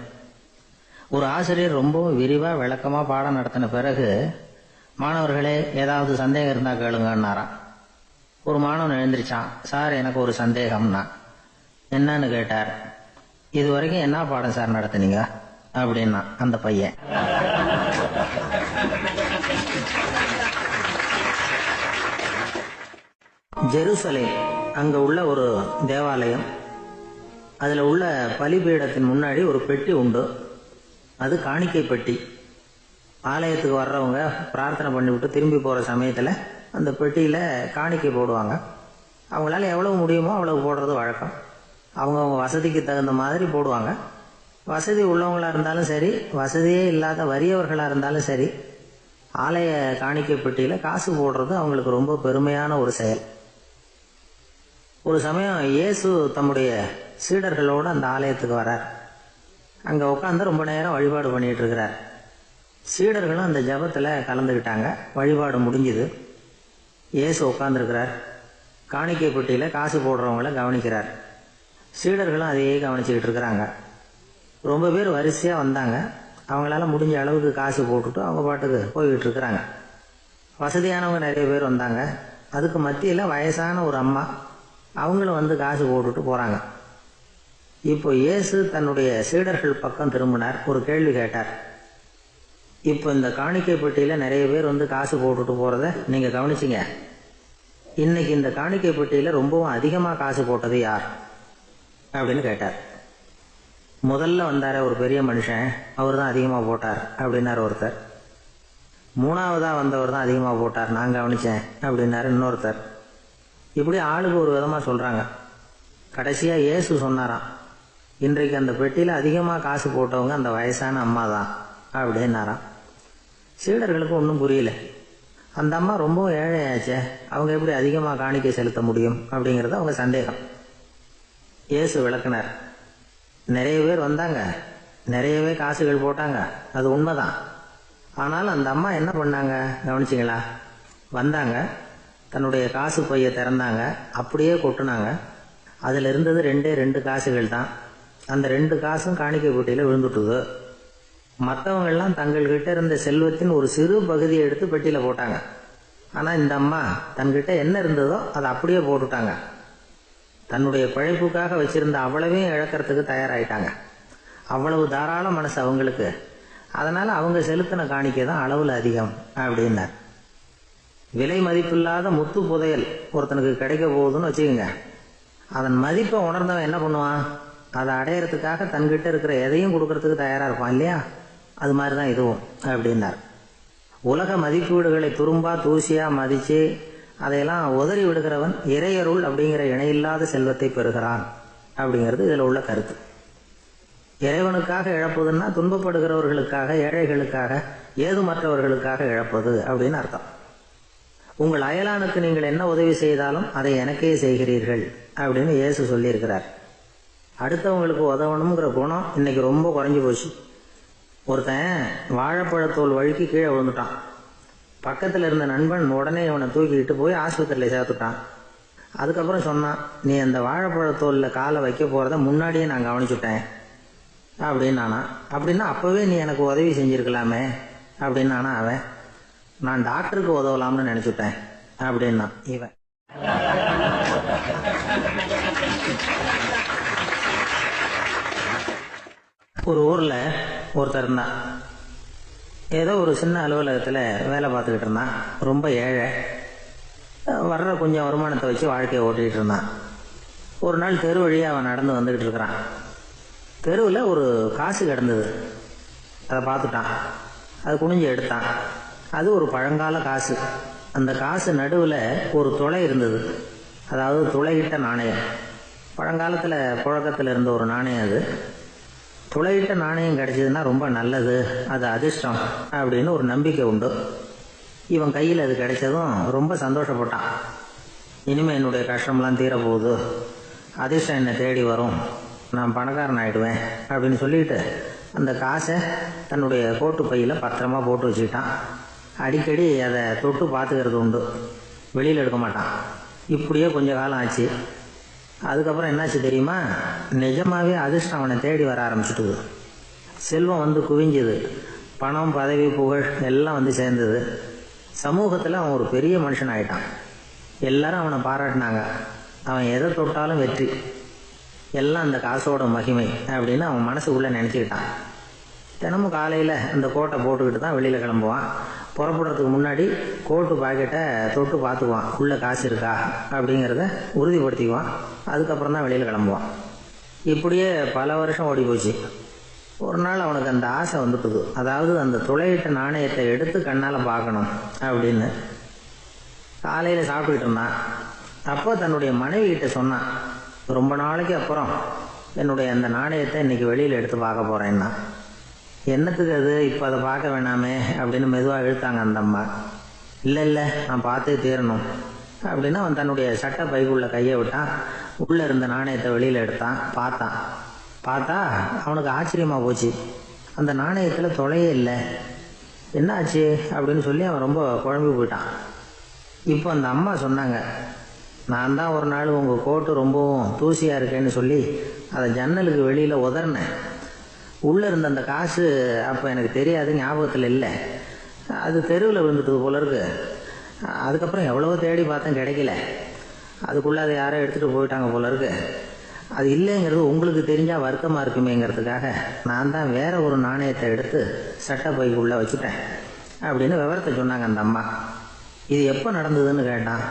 ஒரு ஆசிரியர் ரொம்ப விரிவா விளக்கமா பாடம் நடத்தின பிறகு, மாணவர்களே ஏதாவது சந்தேகம் இருந்தா கேளுங்கன்னாராம். ஒரு மாணவன் எழுந்திருச்சான். சார், எனக்கு ஒரு சந்தேகம்னா. என்னன்னு கேட்டார். இது வரைக்கும் என்ன பாடம் சார் நடத்தினீங்க அப்படின்னா அந்த பையன். ஜெருசலேம் அங்க உள்ள ஒரு தேவாலயம். அதுல உள்ள பலிபீடத்தின் முன்னாடி ஒரு பெட்டி உண்டு. அது காணிக்கை பெட்டி. ஆலயத்துக்கு வர்றவங்க பிரார்த்தனை பண்ணிவிட்டு திரும்பி போற சமயத்துல அந்த பெட்டியில காணிக்கை போடுவாங்க. அவங்களால எவ்வளவு முடியுமோ அவ்வளவு போடுறது வழக்கம். அவங்கவுங்க வசதிக்கு தகுந்த மாதிரி போடுவாங்க. வசதி உள்ளவங்களா இருந்தாலும் சரி, வசதியே இல்லாத வறியவர்களா இருந்தாலும் சரி, ஆலய காணிக்கை பெட்டியில காசு போடுறது அவங்களுக்கு ரொம்ப பெருமையான ஒரு செயல். ஒரு சமயம் இயேசு தம்முடைய சீடர்களோடு அந்த ஆலயத்துக்கு வரார். அங்க உட்காந்து ரொம்ப நேரம் வழிபாடு பண்ணிட்டு இருக்கிறார். சீடர்களும் அந்த ஜபத்துல கலந்துக்கிட்டாங்க. வழிபாடு முடிஞ்சுது. இயேசு உட்கார்ந்துருக்கிறார். காணிக்கை பெட்டியில காசு போடுறவங்கள கவனிக்கிறார். சீடர்களும் அதையே கவனிச்சுக்கிட்டு இருக்கிறாங்க. ரொம்ப பேர் வரிசையா வந்தாங்க. அவங்களால முடிஞ்ச அளவுக்கு காசு போட்டுட்டு அவங்க பாட்டுக்கு போய்கிட்டு இருக்கிறாங்க. வசதியானவங்க நிறைய பேர் வந்தாங்க. அதுக்கு மத்தியில் வயசான ஒரு அம்மா, அவங்களும் வந்து காசு போட்டுட்டு போகிறாங்க. இப்போ இயேசு தன்னுடைய சீடர்கள் பக்கம் திரும்பினார். ஒரு கேள்வி கேட்டார். இப்போ இந்த காணிக்கை பெட்டியில் நிறைய பேர் வந்து காசு போட்டுட்டு போகிறத நீங்கள் கவனிச்சிங்க. இன்னைக்கு இந்த காணிக்கை பெட்டியில் ரொம்பவும் அதிகமாக காசு போட்டது யார் அப்படின்னு கேட்டார். முதல்ல வந்தார ஒரு பெரிய மனுஷன், அவர் தான் அதிகமாக போட்டார் அப்படின்னார் ஒருத்தர். மூணாவதாக வந்தவர் தான் அதிகமாக போட்டார், நான் கவனித்தேன் அப்படின்னாரு இன்னொருத்தர். இப்படி ஆளுக்கு ஒரு விதமாக சொல்கிறாங்க. கடைசியாக இயேசு சொன்னாராம், இன்றைக்கு அந்த பெட்டியில் அதிகமாக காசு போட்டவங்க அந்த வயசான அம்மா தான் அப்படின்னாராம். சீடர்களுக்கு ஒன்றும் புரியல. அந்த அம்மா ரொம்பவும் ஏழையாச்சே, அவங்க எப்படி அதிகமாக காணிக்கை செலுத்த முடியும் அப்படிங்கிறது அவங்க சந்தேகம். இயேசு விளக்குனார். நிறைய பேர் வந்தாங்க, நிறையவே காசுகள் போட்டாங்க, அது உண்மைதான். ஆனால் அந்த அம்மா என்ன பண்ணாங்க கவனிச்சிங்களா? வந்தாங்க, தன்னுடைய காசு பையை திறந்தாங்க, அப்படியே கொட்டுனாங்க. அதில் இருந்தது 2 காசுகள் தான். அந்த 2 காசும் காணிக்கை பெட்டியில் விழுந்துட்டுது. மற்றவங்கள்லாம் தங்கள்கிட்ட இருந்த செல்வத்தின் ஒரு சிறு பகுதியை எடுத்து பெட்டியில் போட்டாங்க. ஆனால் இந்த அம்மா தன்கிட்ட என்ன இருந்ததோ அதை அப்படியே போட்டுட்டாங்க. தன்னுடைய பிழைப்புக்காக வச்சிருந்த அவ்வளவையும் இழக்கிறதுக்கு தயாராகிட்டாங்க. அவ்வளவு தாராள மனசு அவங்களுக்கு. அதனால் அவங்க செலுத்தின காணிக்கை தான் அளவில் அதிகம் அப்படின்னார். விலை மதிப்பில்லாத முத்து புதையல் ஒருத்தனுக்கு கிடைக்க போகுதுன்னு வச்சுக்கோங்க. அதன் மதிப்பை உணர்ந்தவன் என்ன பண்ணுவான்? அதை அடையிறதுக்காக தன்கிட்ட இருக்கிற எதையும் கொடுக்கறதுக்கு தயாராக இருப்பான் இல்லையா? அது மாதிரி தான் இதுவும் அப்படின்னார். உலக மதிப்பீடுகளை துரும்பா தூசியா மதித்து அதையெல்லாம் உதறி விடுகிறவன் இறையருள் அப்படிங்கிற இணையில்லாத செல்வத்தை பெறுகிறான் அப்படிங்கிறது இதில் உள்ள கருத்து. இறைவனுக்காக இழப்பதுன்னா துன்பப்படுகிறவர்களுக்காக, ஏழைகளுக்காக, ஏதுமற்றவர்களுக்காக இழப்பது அப்படின்னு அர்த்தம். உங்கள் அயலானுக்கு நீங்கள் என்ன உதவி செய்தாலும் அதை எனக்கே செய்கிறீர்கள் அப்படின்னு இயேசு சொல்லியிருக்கிறார். அடுத்தவங்களுக்கு உதவணுங்கிற குணம் இன்னைக்கு ரொம்ப குறைஞ்சி போச்சு. ஒருத்தன் வாழைப்பழத்தோல் வழுக்கி கீழே விழுந்துட்டான். பக்கத்தில் இருந்த நண்பன் உடனே இவனை தூக்கிக்கிட்டு போய் ஆஸ்பத்திரியில் சேர்த்துட்டான். அதுக்கப்புறம் சொன்னான், நீ அந்த வாழைப்பழத்தோலில் காலை வைக்க போகிறத முன்னாடியே நான் கவனிச்சுட்டேன் அப்படின்னு நானா. அப்படின்னா அப்போவே நீ எனக்கு உதவி செஞ்சுருக்கலாமே அப்படின்னு நானா அவன். நான் டாக்டருக்கு உதவலாம்னு நினச்சிட்டேன் அப்படின்னா இவன். ஒரு ஊரில் ஒருத்தர் இருந்தான். ஏதோ ஒரு சின்ன அலுவலகத்தில் வேலை பார்த்துக்கிட்டு இருந்தான். ரொம்ப ஏழை. வர்ற கொஞ்சம் வருமானத்தை வச்சு வாழ்க்கையை ஓட்டிகிட்டு இருந்தான். ஒரு நாள் தெரு வழியாக அவன் நடந்து வந்துக்கிட்டு இருக்கிறான். தெருவில் ஒரு காசு கிடந்தது. அதை பார்த்துட்டான். அது குனிஞ்சு எடுத்தான். அது ஒரு பழங்கால காசு. அந்த காசு நடுவில் ஒரு துளை இருந்தது. அதாவது துளையிட்ட நாணயம். பழங்காலத்தில் புழக்கத்தில் இருந்த ஒரு நாணயம் அது. துளையிட்ட நாணயம் கிடைச்சதுன்னா ரொம்ப நல்லது, அது அதிர்ஷ்டம் அப்படின்னு ஒரு நம்பிக்கை உண்டு. இவன் கையில் அது கிடைச்சதும் ரொம்ப சந்தோஷப்பட்டான். இனிமேல் என்னுடைய கஷ்டம்லாம் தீரப்போகுது, அதிர்ஷ்டம் என்னை தேடி வரும், நான் பணக்காரன் ஆகிடுவேன் அப்படின்னு சொல்லிட்டு அந்த காசை தன்னுடைய கோட்டு பையில் பத்திரமா போட்டு வச்சுக்கிட்டான். அடிக்கடி அதை தொட்டு பார்த்துக்கிறது உண்டு, வெளியில் எடுக்க மாட்டான். இப்படியே கொஞ்ச காலம் ஆச்சு. அதுக்கப்புறம் என்னாச்சு தெரியுமா? நிஜமாகவே அதிர்ஷ்டம் அவனை தேடி வர ஆரம்பிச்சிட்டுது. செல்வம் வந்து குவிஞ்சுது. பணம், பதவி, புகழ் எல்லாம் வந்து சேர்ந்தது. சமூகத்தில் அவன் ஒரு பெரிய மனுஷன் ஆகிட்டான். எல்லாரும் அவனை பாராட்டினாங்க. அவன் எதை தொட்டாலும் வெற்றி, எல்லாம் அந்த காசோட மகிமை அப்படின்னு அவன் மனசுக்குள்ளே நினச்சிக்கிட்டான். தினமும் காலையில் அந்த கோட்டை போட்டுக்கிட்டு தான் வெளியில் கிளம்புவான். புறப்படுறதுக்கு முன்னாடி கோட்டு பாக்கெட்டை தொட்டு பார்த்துக்குவான், உள்ளே காசு இருக்கா அப்படிங்கிறத உறுதிப்படுத்திக்குவான். அதுக்கப்புறம் தான் வெளியில் கிளம்புவான். இப்படியே பல வருஷம் ஓடி போச்சு. ஒரு நாள் அவனுக்கு அந்த ஆசை வந்துட்டுது. அதாவது அந்த துளையிட்ட நாணயத்தை எடுத்து கண்ணால் பார்க்கணும் அப்படின்னு. காலையில் சாப்பிட்டுக்கிட்டு இருந்தான். அப்போ தன்னுடைய மனைவி கிட்ட சொன்னான், ரொம்ப நாளைக்கு அப்புறம் என்னுடைய அந்த நாணயத்தை இன்னைக்கு வெளியில் எடுத்து பார்க்க போகிறேன்னா. என்னத்துக்கு அது, இப்போ அதை பார்க்க வேணாமே அப்படின்னு மெதுவாக இழுத்தாங்க அந்த அம்மா. இல்லை நான் பார்த்தே தீரணும் அப்படின்னு அவன் தன்னுடைய சட்டை பைக்குள்ள கையை விட்டான். உள்ளே இருந்த நாணயத்தை வெளியில் எடுத்தான். பார்த்தா அவனுக்கு ஆச்சரியமாக போச்சு. அந்த நாணயத்தில் தொலையே இல்லை. என்ன ஆச்சு அப்படின்னு சொல்லி அவன் ரொம்ப குழம்பி போயிட்டான். இப்போ அந்த அம்மா சொன்னாங்க, நான் தான் ஒரு நாள் உங்கள் கோட்டு ரொம்பவும் தூசியாக இருக்கேன்னு சொல்லி அதை ஜன்னலுக்கு வெளியில் உதறினேன். உள்ளே இருந்த அந்த காசு அப்போ எனக்கு தெரியாது, ஞாபகத்தில் இல்லை. அது தெருவில் விழுந்துட்டு போல இருக்கு. அதுக்கப்புறம் எவ்வளவோ தேடி பார்த்தேன், கிடைக்கல. அதுக்குள்ளே அதை யாரோ எடுத்துகிட்டு போயிட்டாங்க போல இருக்கு. அது இல்லைங்கிறது உங்களுக்கு தெரிஞ்சால் வருத்தமாக இருக்குமேங்கிறதுக்காக நான் தான் வேற ஒரு நாணயத்தை எடுத்து சட்டை பைக்குள்ளே வச்சுட்டேன் அப்படின்னு விவரத்தை சொன்னாங்க அந்த அம்மா. இது எப்போ நடந்ததுன்னு கேட்டான்.